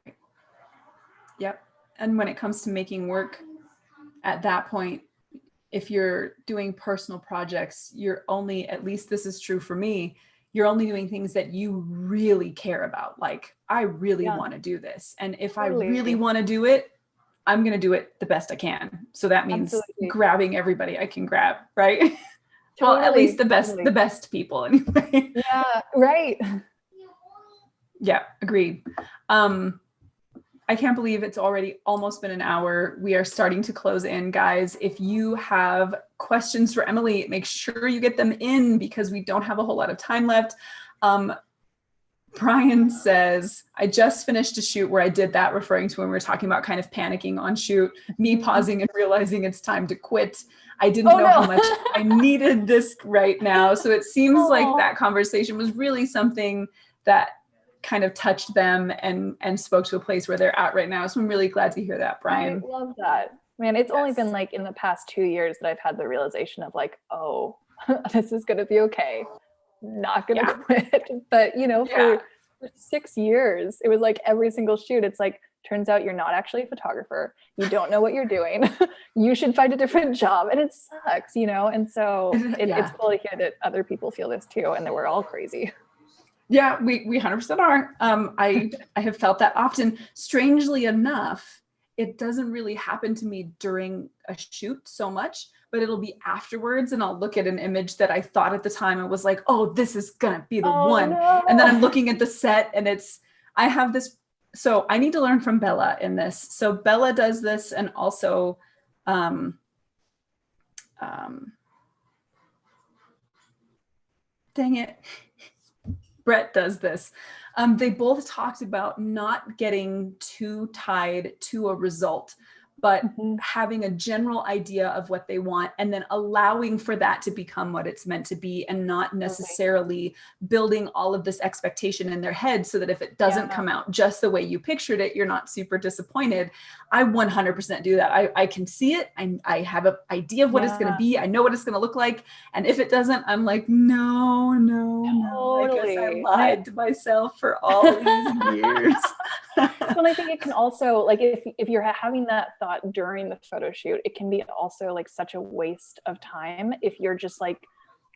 Yep. And when it comes to making work at that point, if you're doing personal projects, you're only, at least this is true for me, you're only doing things that you really care about. Like, I really want to do this. And if I really want to do it, I'm going to do it the best I can. So that means grabbing everybody I can grab, right? Well, at least the best people anyway. Yeah, right. Yeah, agreed. I can't believe it's already almost been an hour. We are starting to close in, guys. If you have questions for Emily, make sure you get them in, because we don't have a whole lot of time left. Brian says, I just finished a shoot where I did that, referring to when we were talking about kind of panicking on shoot, me pausing and realizing it's time to quit. I didn't know how much I needed this right now. So it seems like that conversation was really something that kind of touched them and spoke to a place where they're at right now. So I'm really glad to hear that, Brian. I love that. Man, it's only been like in the past 2 years that I've had the realization of like, oh, this is going to be okay. Not going to quit. But, you know, for 6 years, it was like every single shoot, it's like, turns out you're not actually a photographer. You don't know what you're doing. You should find a different job. And it sucks, you know? And so it's cool to hear that other people feel this too, and that we're all crazy. Yeah, we 100% are. I have felt that often. Strangely enough, it doesn't really happen to me during a shoot so much, but it'll be afterwards, and I'll look at an image that I thought at the time and was like, oh, this is gonna be the one. No. And then I'm looking at the set, and I have this, so I need to learn from Bella in this. So Bella does this, and also dang it, Brett does this. They both talked about not getting too tied to a result, but having a general idea of what they want and then allowing for that to become what it's meant to be, and not necessarily building all of this expectation in their head so that if it doesn't come out just the way you pictured it, you're not super disappointed. I 100% do that. I can see it. I have an idea of what it's going to be. I know what it's going to look like. And if it doesn't, I'm like, no. I guess I lied to myself for all these years. Well, I think it can also, like, if you're having that thought during the photo shoot, it can be also like such a waste of time if you're just like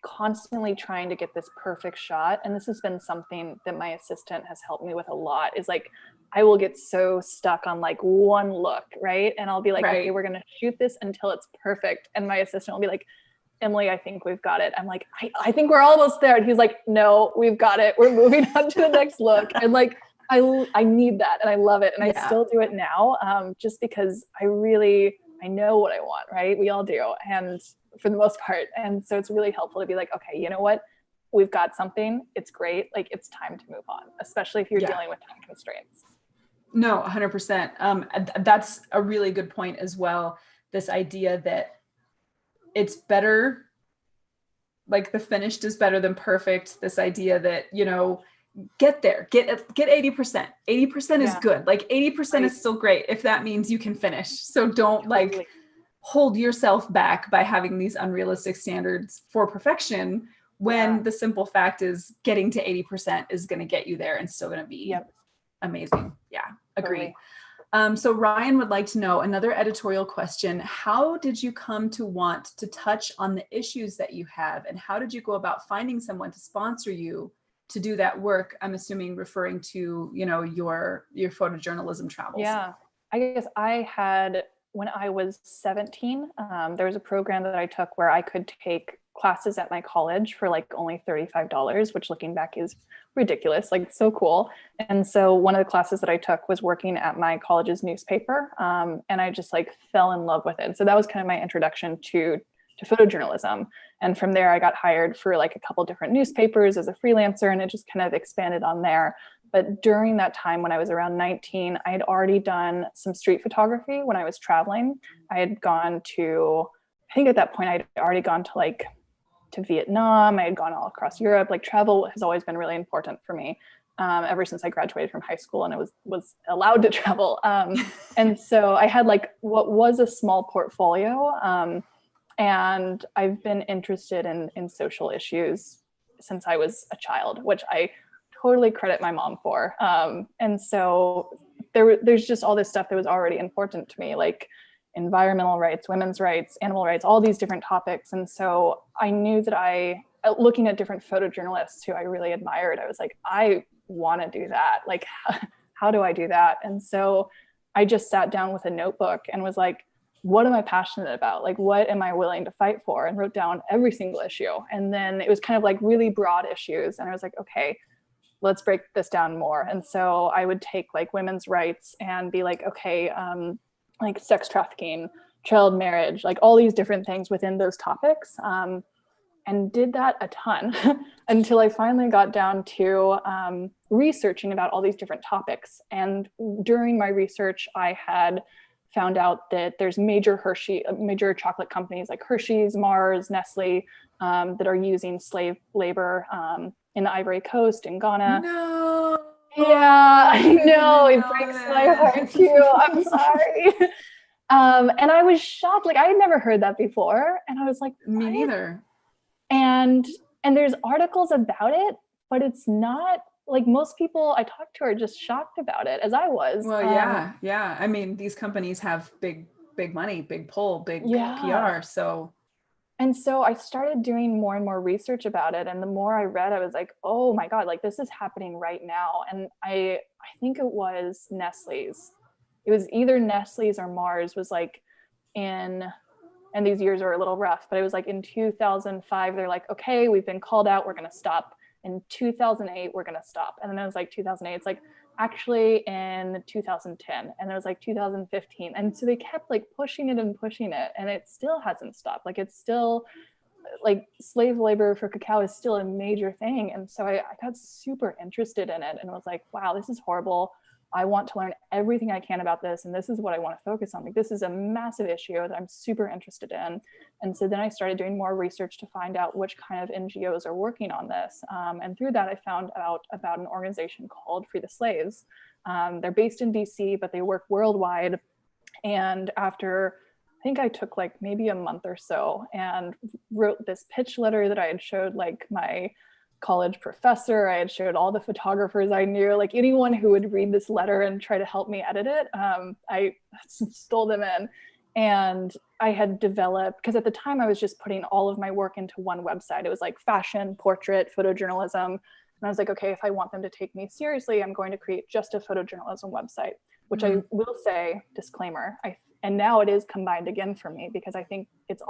constantly trying to get this perfect shot. And this has been something that my assistant has helped me with a lot, is like, I will get so stuck on like one look, right? And I'll be like, okay, we're going to shoot this until it's perfect. And my assistant will be like, Emily, I think we've got it. I'm like, I think we're almost there. And he's like, no, we've got it. We're moving on to the next look. And like, I need that and I love it. And I still do it now, just because I know what I want, right? We all do. And for the most part. And so it's really helpful to be like, okay, you know what? We've got something. It's great. Like, it's time to move on, especially if you're dealing with time constraints. No, 100%. That's a really good point as well. This idea that it's better, like the finished is better than perfect. This idea that, you know, get there, get 80%. 80% is good. Like 80% is still great if that means you can finish. So don't like hold yourself back by having these unrealistic standards for perfection when the simple fact is getting to 80% is going to get you there and still going to be amazing. Yeah, agree. So Ryan would like to know another editorial question. How did you come to want to touch on the issues that you have, and how did you go about finding someone to sponsor you to do that work? I'm assuming referring to, you know, your photojournalism travels. Yeah, I guess I had, when I was 17, there was a program that I took where I could take classes at my college for like only $35, which looking back is ridiculous, like so cool. And so one of the classes that I took was working at my college's newspaper. And I just like fell in love with it. So that was kind of my introduction to photojournalism. And from there, I got hired for like a couple different newspapers as a freelancer, and it just kind of expanded on there. But during that time, when I was around 19, I had already done some street photography when I was traveling. I had gone to, I think at that point, I'd already gone to Vietnam. I had gone all across Europe. Like, travel has always been really important for me. Ever since I graduated from high school and I was allowed to travel. And so I had like what was a small portfolio. And I've been interested in social issues since I was a child, which I totally credit my mom for. And so there's just all this stuff that was already important to me, like environmental rights, women's rights, animal rights, all these different topics. And so I knew that looking at different photojournalists who I really admired, I was like, I want to do that. Like, how do I do that? And so I just sat down with a notebook and was like, what am I passionate about? Like, what am I willing to fight for? And wrote down every single issue. And then it was kind of like really broad issues. And I was like, okay, let's break this down more. And so I would take like women's rights and be like, okay, like sex trafficking, child marriage, like all these different things within those topics. And did that a ton until I finally got down to researching about all these different topics. And during my research, I had found out that there's major chocolate companies like Hershey's, Mars, Nestle, that are using slave labor in the Ivory Coast in Ghana. No. Yeah, I know. It breaks my heart too. I'm sorry. And I was shocked. Like, I had never heard that before. And I was like, what? Me neither. And there's articles about it, but it's not like most people I talked to are just shocked about it, as I was. Well, yeah. I mean, these companies have big money, big pull, big PR. And so I started doing more and more research about it. And the more I read, I was like, oh my God, like this is happening right now. And I think it was Nestle's. It was either Nestle's or Mars was like and these years are a little rough, but it was like in 2005, they're like, okay, we've been called out, we're going to stop. In 2008, we're going to stop. And then it was like 2008, it's like actually in 2010. And it was like 2015. And so they kept like pushing it. And it still hasn't stopped. Like, it's still like slave labor for cacao is still a major thing. And so I got super interested in it and was like, wow, this is horrible. I want to learn everything I can about this, and this is what I want to focus on. Like, this is a massive issue that I'm super interested in. And so then I started doing more research to find out which kind of NGOs are working on this. And through that, I found out about an organization called Free the Slaves. They're based in DC, but they work worldwide. And after, I think I took like maybe a month or so and wrote this pitch letter that I had showed like my college professor, I had showed all the photographers I knew, like anyone who would read this letter and try to help me edit it. I stole them in, and I had developed, because at the time I was just putting all of my work into one website. It was like fashion, portrait, photojournalism. And I was like, okay, if I want them to take me seriously, I'm going to create just a photojournalism website, which I will say, disclaimer, and now it is combined again for me, because I think it's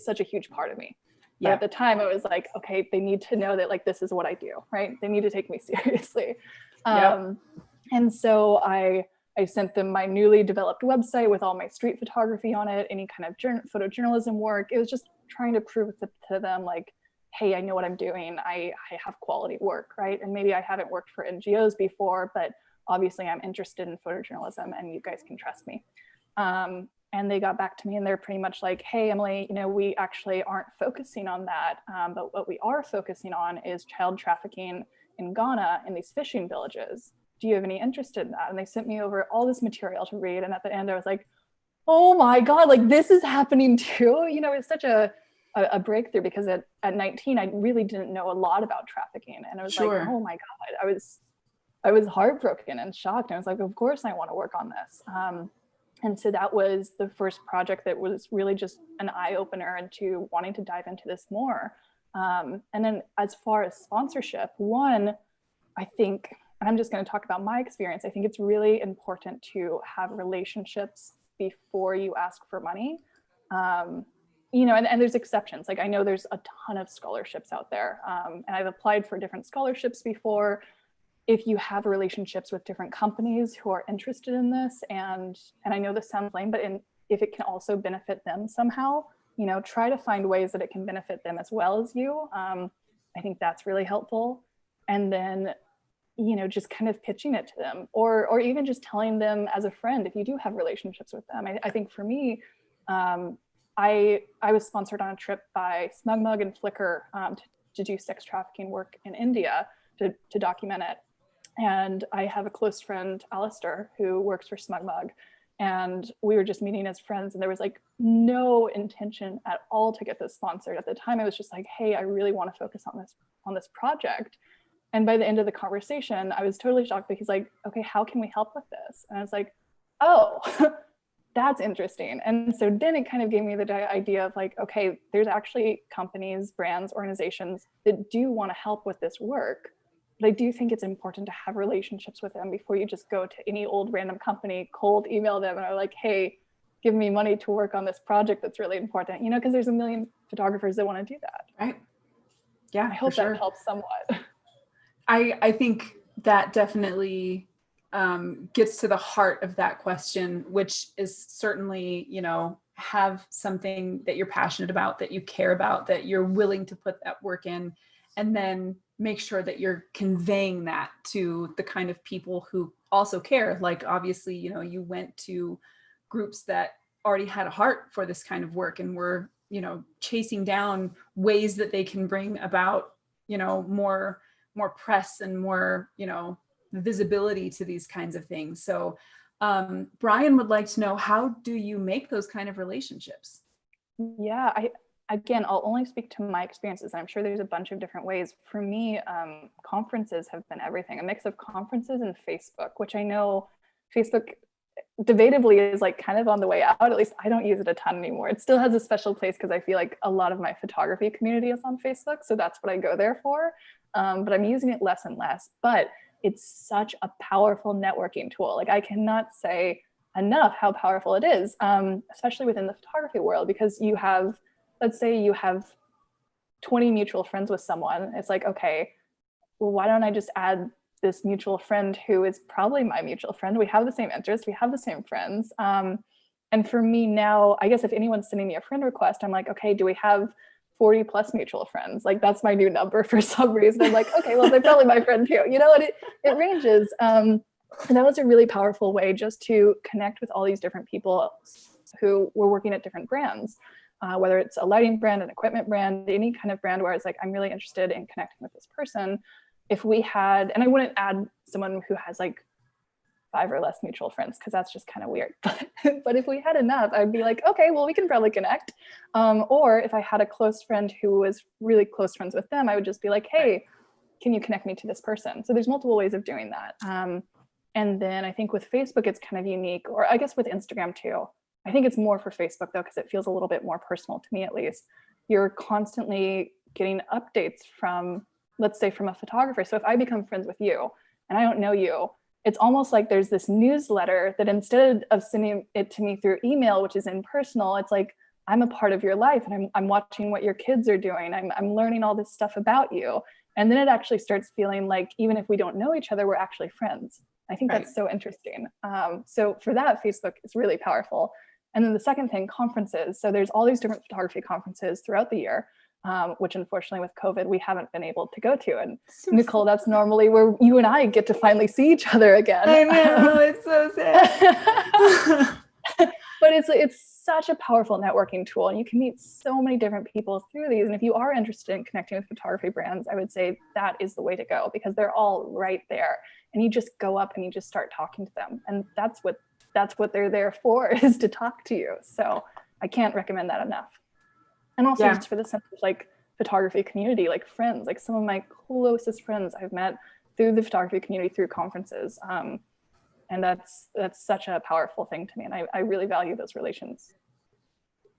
such a huge part of me. But at the time, I was like, okay, they need to know that like this is what I do, right? They need to take me seriously. And so I sent them my newly developed website with all my street photography on it, any kind of photojournalism work. It was just trying to prove to them like, hey, I know what I'm doing. I have quality work, right? And maybe I haven't worked for NGOs before, but obviously I'm interested in photojournalism and you guys can trust me. And they got back to me and they're pretty much like, hey, Emily, we actually aren't focusing on that. But what we are focusing on is child trafficking in Ghana in these fishing villages. Do you have any interest in that? And they sent me over all this material to read. And at the end, I was like, oh my God, like this is happening too. It's such a breakthrough, because at 19, I really didn't know a lot about trafficking. And I was like, oh my God, I was heartbroken and shocked. And I was like, of course I want to work on this. And so that was the first project that was really just an eye opener into wanting to dive into this more. And then as far as sponsorship, one, I think, and I'm just going to talk about my experience, I think it's really important to have relationships before you ask for money. And there's exceptions. Like I know there's a ton of scholarships out there, and I've applied for different scholarships before. If you have relationships with different companies who are interested in this, and I know this sounds lame, but if it can also benefit them somehow, try to find ways that it can benefit them as well as you. I think that's really helpful. And then, just kind of pitching it to them, or even just telling them as a friend, if you do have relationships with them. I think for me, I was sponsored on a trip by SmugMug and Flickr to do sex trafficking work in India, to document it. And I have a close friend, Alistair, who works for SmugMug. And we were just meeting as friends, and there was like no intention at all to get this sponsored. At the time, I was just like, hey, I really want to focus on this project. And by the end of the conversation, I was totally shocked, because like, okay, how can we help with this? And I was like, oh, that's interesting. And so then it kind of gave me the idea of like, okay, there's actually companies, brands, organizations that do want to help with this work. But I do think it's important to have relationships with them before you just go to any old random company, cold email them and are like, hey, give me money to work on this project that's really important, because there's a million photographers that want to do that. Right. Yeah, I hope that helps somewhat. I think that definitely gets to the heart of that question, which is certainly, have something that you're passionate about, that you care about, that you're willing to put that work in, and then make sure that you're conveying that to the kind of people who also care. Like, obviously, you went to groups that already had a heart for this kind of work and were, chasing down ways that they can bring about, more press and more, visibility to these kinds of things. So Brian would like to know, how do you make those kind of relationships? Yeah, Again, I'll only speak to my experiences. I'm sure there's a bunch of different ways. For me, conferences have been everything, a mix of conferences and Facebook, which I know Facebook debatably is like kind of on the way out. At least I don't use it a ton anymore. It still has a special place because I feel like a lot of my photography community is on Facebook. So that's what I go there for. But I'm using it less and less. But it's such a powerful networking tool. Like I cannot say enough how powerful it is, especially within the photography world, because you have, let's say you have 20 mutual friends with someone. It's like, okay, well, why don't I just add this mutual friend who is probably my mutual friend? We have the same interests, we have the same friends. And for me now, I guess if anyone's sending me a friend request, I'm like, okay, do we have 40 plus mutual friends? Like that's my new number for some reason. I'm like, okay, well, they're probably my friend too, and it ranges. And that was a really powerful way just to connect with all these different people who were working at different brands, whether it's a lighting brand, an equipment brand, any kind of brand where it's like, I'm really interested in connecting with this person. If we had, and I wouldn't add someone who has like 5 or less mutual friends, because that's just kind of weird. But if we had enough, I'd be like, okay, well, we can probably connect. Or if I had a close friend who was really close friends with them, I would just be like, hey, can you connect me to this person? So there's multiple ways of doing that. And then I think with Facebook, it's kind of unique, or I guess with Instagram too. I think it's more for Facebook though, because it feels a little bit more personal to me, at least. You're constantly getting updates from, let's say, from a photographer. So if I become friends with you and I don't know you, it's almost like there's this newsletter that instead of sending it to me through email, which is impersonal, it's like, I'm a part of your life and I'm watching what your kids are doing. I'm learning all this stuff about you. And then it actually starts feeling like, even if we don't know each other, we're actually friends. I think that's so interesting. So for that, Facebook is really powerful. And then the second thing, conferences. So there's all these different photography conferences throughout the year, which unfortunately with COVID, we haven't been able to go to. And Nicole, that's normally where you and I get to finally see each other again. I know, it's so sad. But it's such a powerful networking tool, and you can meet so many different people through these. And if you are interested in connecting with photography brands, I would say that is the way to go, because they're all right there. And you just go up and you just start talking to them. And that's what they're there for, is to talk to you. So I can't recommend that enough. And also just for the sense of like photography community, like friends, like some of my closest friends I've met through the photography community, through conferences. And that's such a powerful thing to me. And I really value those relations.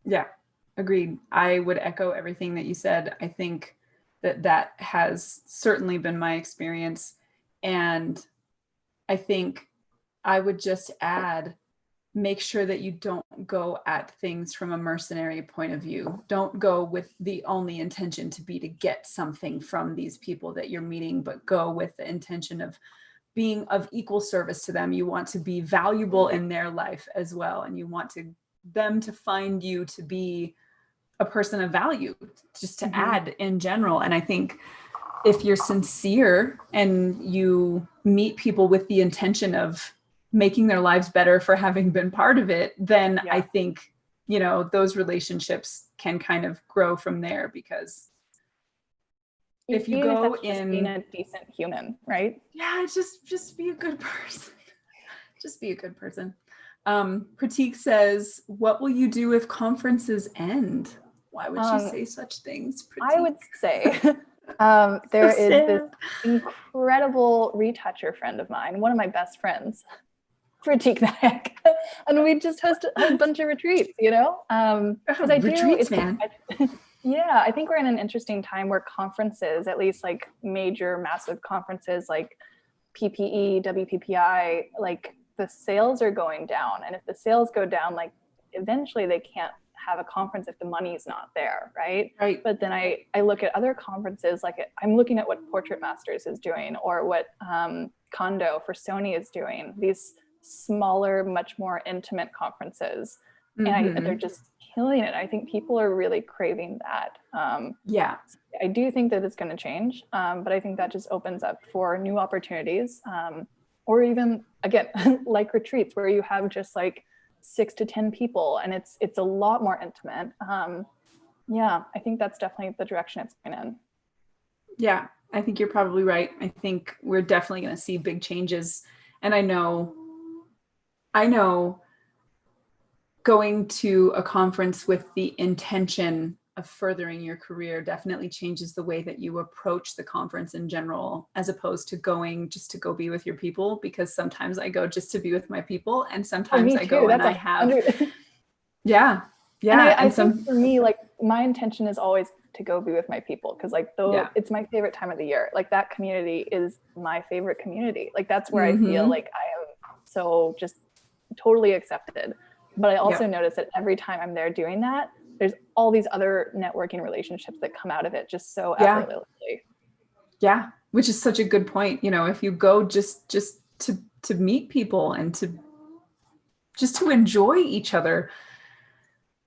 Yeah, agreed. I would echo everything that you said. I think that has certainly been my experience. And I think I would just add, make sure that you don't go at things from a mercenary point of view. Don't go with the only intention to get something from these people that you're meeting, but go with the intention of being of equal service to them. You want to be valuable in their life as well. And you want them to find you to be a person of value, just to add in general. And I think if you're sincere and you meet people with the intention of making their lives better for having been part of it, then I think, those relationships can kind of grow from there, because if you go in being a decent human, right? Yeah, just be a good person. Just be a good person. Pratik says, what will you do if conferences end? Why would you say such things, Pratik? I would say there is this incredible retoucher friend of mine, one of my best friends, Pratik Nayak, and we just host a bunch of retreats, retreats, man. Yeah, I think we're in an interesting time where conferences, at least like major, massive conferences like PPE, WPPI, like the sales are going down. And if the sales go down, like eventually they can't have a conference if the money's not there, right? Right. But then I look at other conferences, like I'm looking at what Portrait Masters is doing, or what Kondo for Sony is doing, these smaller, much more intimate conferences. And they're just killing it. I think people are really craving that. I do think that it's going to change, but I think that just opens up for new opportunities, or even, again, like retreats where you have just like 6 to 10 people and it's a lot more intimate. I think that's definitely the direction it's going in. Yeah, I think you're probably right. I think we're definitely going to see big changes. And I know going to a conference with the intention of furthering your career definitely changes the way that you approach the conference in general, as opposed to going just to go be with your people, because sometimes I go just to be with my people, and sometimes I go and I have I think for me, like my intention is always to go be with my people, because like it's my favorite time of the year. Like that community is my favorite community. Like that's where I feel like I am so just totally accepted. But I also notice that every time I'm there doing that, there's all these other networking relationships that come out of it just so effortlessly. Yeah, which is such a good point. If you go just to meet people and to enjoy each other,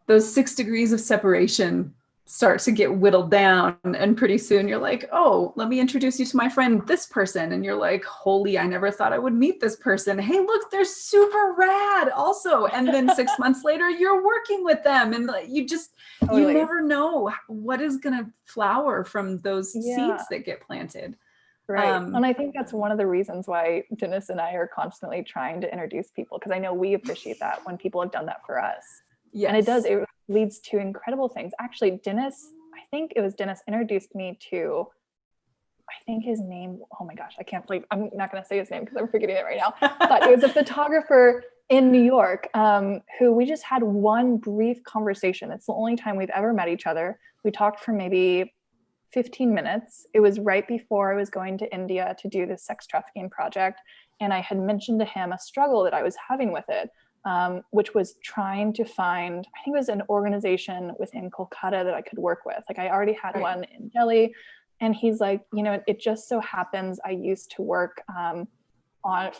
those 6 degrees of separation start to get whittled down, and pretty soon you're like, oh, let me introduce you to my friend this person, and you're like, holy, I never thought I would meet this person. Hey, look, they're super rad also. And then 6 months later you're working with them, and you just you never know what is going to flower from those seeds that get planted. Right. And I think that's one of the reasons why Dennis and I are constantly trying to introduce people, because I know we appreciate that when people have done that for us. Yes. And it leads to incredible things. Actually, Dennis, I think it was Dennis introduced me to, I think his name, oh my gosh, I can't believe, I'm not going to say his name because I'm forgetting it right now, but it was a photographer in New York who we just had one brief conversation. It's the only time we've ever met each other. We talked for maybe 15 minutes. It was right before I was going to India to do this sex trafficking project. And I had mentioned to him a struggle that I was having with it. Which was trying to find, I think it was an organization within Kolkata that I could work with. Like I already had one in Delhi, and he's like, it just so happens I used to work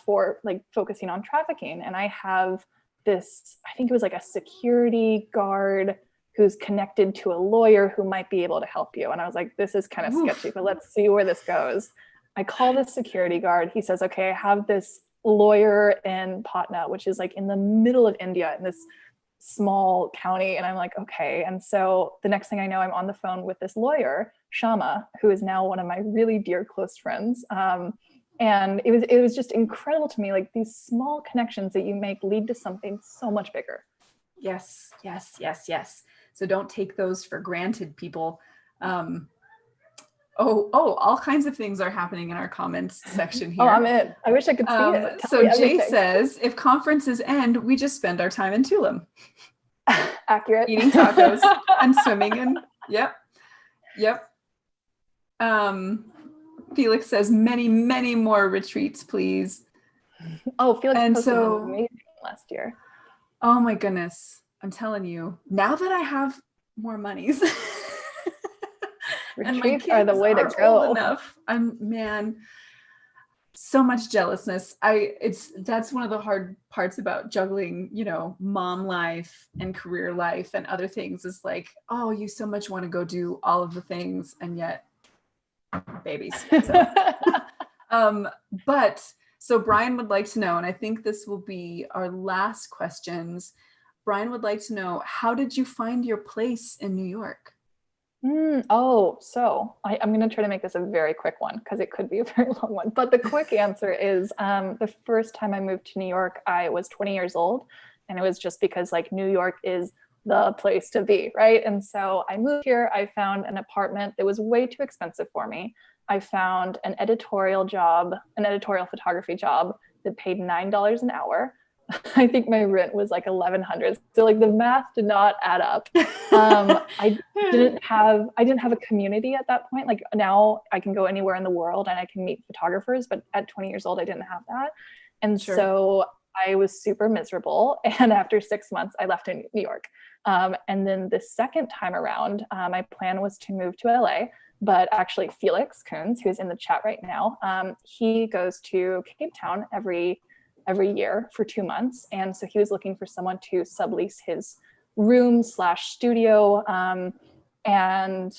for focusing on trafficking. And I have this, I think it was like a security guard who's connected to a lawyer who might be able to help you. And I was like, this is kind of sketchy, but let's see where this goes. I call this security guard. He says, okay, I have this lawyer in Patna, which is like in the middle of India in this small county. And I'm like, okay. And so the next thing I know, I'm on the phone with this lawyer, Shama, who is now one of my really dear close friends. And it was just incredible to me, like these small connections that you make lead to something so much bigger. Yes. So don't take those for granted, people. All kinds of things are happening in our comments section here. Oh, I'm in. I wish I could see it. So Jay says, if conferences end, we just spend our time in Tulum. Accurate. Eating tacos and swimming in. Yep. Felix says, many, many more retreats, please. Oh, Felix posted amazing last year. Oh my goodness. I'm telling you, now that I have more monies. Retreats are the way to go. Enough. So much jealousness. That's one of the hard parts about juggling, mom life and career life and other things, is like, oh, you so much want to go do all of the things, and yet babies. So Brian would like to know, and I think this will be our last questions. Brian would like to know, how did you find your place in New York? So I'm going to try to make this a very quick one because it could be a very long one. But the quick answer is the first time I moved to New York, I was 20 years old. And it was just because New York is the place to be, right? And so I moved here. I found an apartment that was way too expensive for me. I found an editorial photography job that paid $9 an hour. I think my rent was $1,100. So the math did not add up. I didn't have a community at that point. Now I can go anywhere in the world and I can meet photographers, but at 20 years old, I didn't have that. And so I was super miserable. And after 6 months, I left in New York. And then the second time around, my plan was to move to LA, but actually Felix Coons, who's in the chat right now, he goes to Cape Town every year for 2 months. And so he was looking for someone to sublease his room/studio. And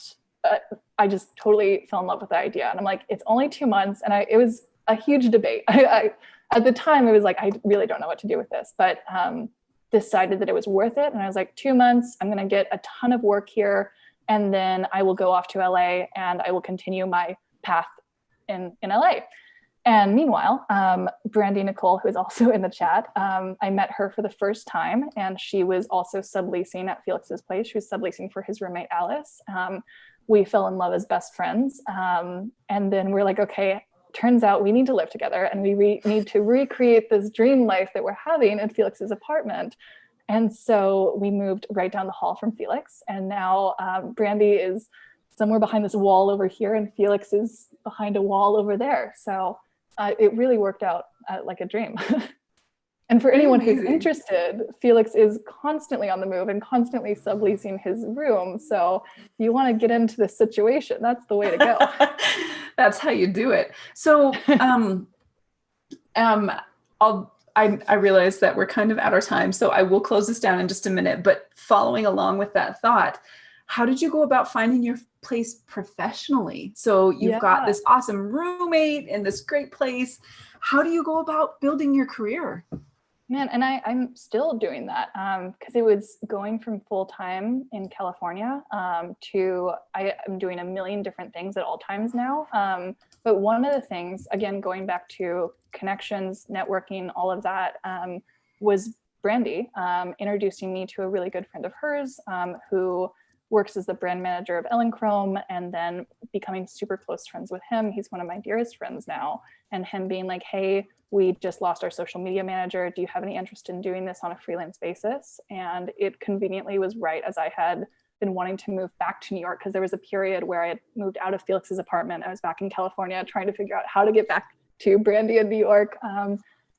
I just totally fell in love with the idea. And I'm like, it's only 2 months. And it was a huge debate. At the time, it was like, I really don't know what to do with this, but decided that it was worth it. And I was like, 2 months, I'm going to get a ton of work here. And then I will go off to LA and I will continue my path in LA. And meanwhile, Brandy Nicole, who is also in the chat, I met her for the first time, and she was also subleasing at Felix's place. She was subleasing for his roommate, Alice. We fell in love as best friends. And then we're like, okay, turns out we need to live together, and we need to recreate this dream life that we're having in Felix's apartment. And so we moved right down the hall from Felix. And now Brandy is somewhere behind this wall over here, and Felix is behind a wall over there. So it really worked out like a dream. And for anyone who's interested, Felix is constantly on the move and constantly subleasing his room. So if you want to get into this situation, that's the way to go. That's how you do it. So I realize that we're kind of at our time, so I will close this down in just a minute. But following along with that thought, how did you go about finding your place professionally? So you've got this awesome roommate in this great place. How do you go about building your career? Man, and I'm still doing that because it was going from full-time in California to I'm doing a million different things at all times now. But one of the things, again, going back to connections, networking, all of that, was Brandy introducing me to a really good friend of hers who works as the brand manager of Elinchrom, and then becoming super close friends with him. He's one of my dearest friends now. And him being like, hey, we just lost our social media manager. Do you have any interest in doing this on a freelance basis? And it conveniently was right as I had been wanting to move back to New York, because there was a period where I had moved out of Felix's apartment. I was back in California trying to figure out how to get back to Brandy in New York.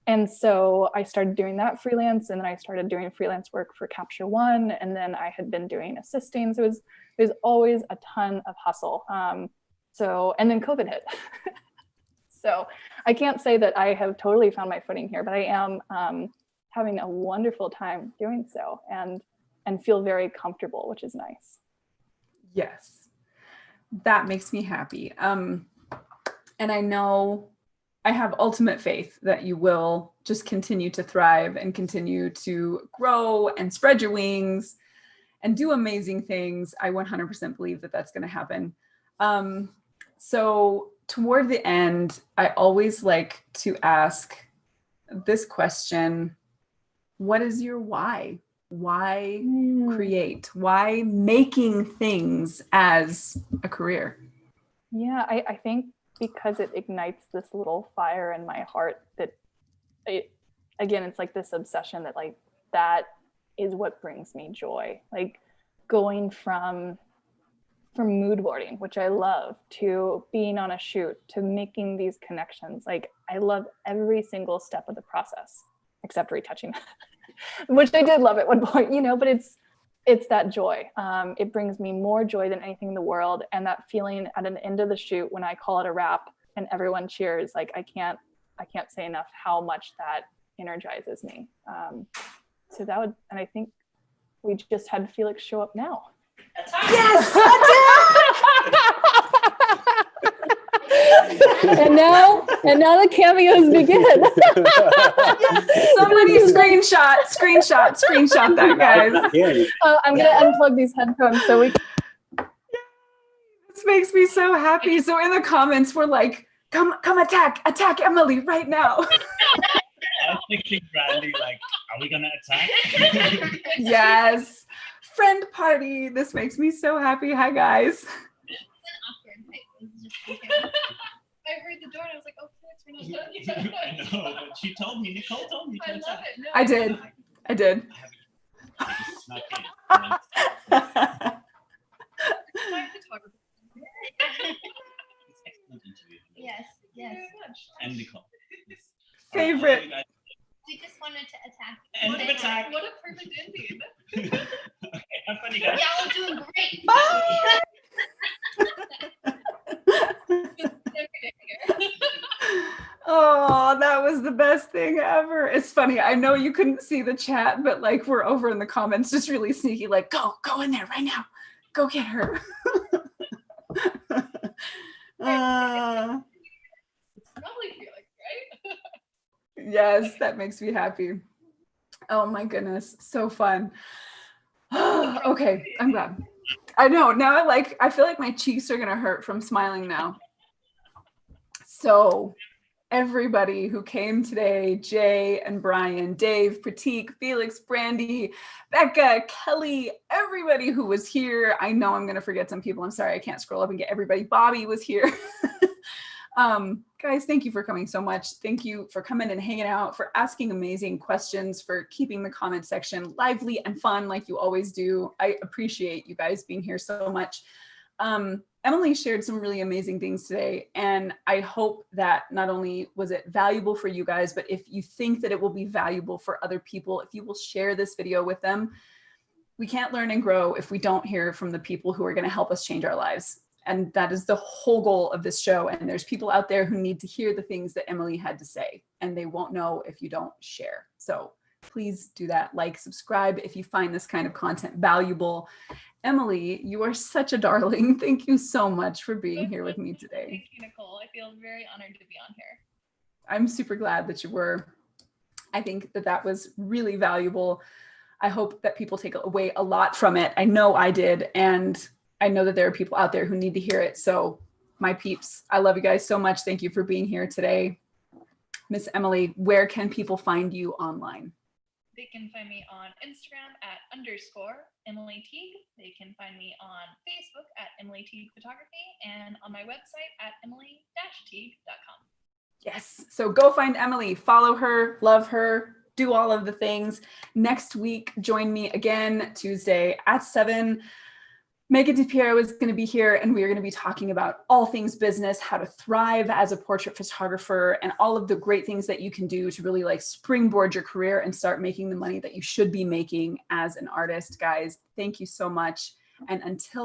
And so I started doing that freelance, and then I started doing freelance work for Capture One, and then I had been doing assisting. So it was always a ton of hustle. And then COVID hit. So I can't say that I have totally found my footing here, but I am having a wonderful time doing so, and feel very comfortable, which is nice. Yes, that makes me happy. And I know I have ultimate faith that you will just continue to thrive and continue to grow and spread your wings and do amazing things. I 100% believe that that's going to happen. So toward the end, I always like to ask this question: what is your why? Why create? Why making things as a career? Yeah, I think because it ignites this little fire in my heart that again, it's like this obsession that like, that is what brings me joy. Like going from mood boarding, which I love, to being on a shoot, to making these connections. Like I love every single step of the process, except retouching, which I did love at one point, but it's that joy. It brings me more joy than anything in the world. And that feeling at an end of the shoot, when I call it a wrap and everyone cheers, like I can't say enough how much that energizes me. So that would, and I think we just had Felix show up now. Yes! and now the cameos begin. Somebody screenshot that, guys. I'm gonna unplug these headphones so we. This makes me so happy. So in the comments, we're like, come attack Emily right now. I was thinking, Brandy, like, are we gonna attack? Yes. Friend party. This makes me so happy. Hi, guys. I heard the door and I was like, oh, Felix, we're not done. I know, but Nicole told me to attack. I love it. No, I did. Yes. And Nicole. Favorite. We just wanted to attack. End of attack. What a perfect ending. Okay, have fun, you guys. Y'all are doing great. Oh, that was the best thing ever. It's funny. I know you couldn't see the chat, but like we're over in the comments, just really sneaky, like, go in there right now. Go get her. It's probably Felix, right? Yes, that makes me happy. Oh my goodness. So fun. Okay, I'm glad. I know now I feel like my cheeks are gonna hurt from smiling now. So everybody who came today, Jay and Brian, Dave, Pratik, Felix, Brandy, Becca, Kelly, everybody who was here. I know I'm going to forget some people. I'm sorry, I can't scroll up and get everybody. Bobby was here. Guys, thank you for coming so much. Thank you for coming and hanging out, for asking amazing questions, for keeping the comment section lively and fun like you always do. I appreciate you guys being here so much. Emily shared some really amazing things today, and I hope that not only was it valuable for you guys, but if you think that it will be valuable for other people, if you will share this video with them. We can't learn and grow if we don't hear from the people who are going to help us change our lives. And that is the whole goal of this show. And there's people out there who need to hear the things that Emily had to say, and they won't know if you don't share. So please do that. Like, subscribe if you find this kind of content valuable. Emily, you are such a darling. Thank you so much for being here with me today. Thank you, Nicole. I feel very honored to be on here. I'm super glad that you were. I think that that was really valuable. I hope that people take away a lot from it. I know I did, and I know that there are people out there who need to hear it. So my peeps, I love you guys so much. Thank you for being here today. Miss Emily, where can people find you online? They can find me on Instagram at _Emily Teague. They can find me on Facebook at Emily Teague Photography and on my website at emily-teague.com. Yes. So go find Emily, follow her, love her, do all of the things. Next week, join me again Tuesday at 7. Megan DiPiero is going to be here, and we are going to be talking about all things business, how to thrive as a portrait photographer, and all of the great things that you can do to really like springboard your career and start making the money that you should be making as an artist. Guys, thank you so much. And until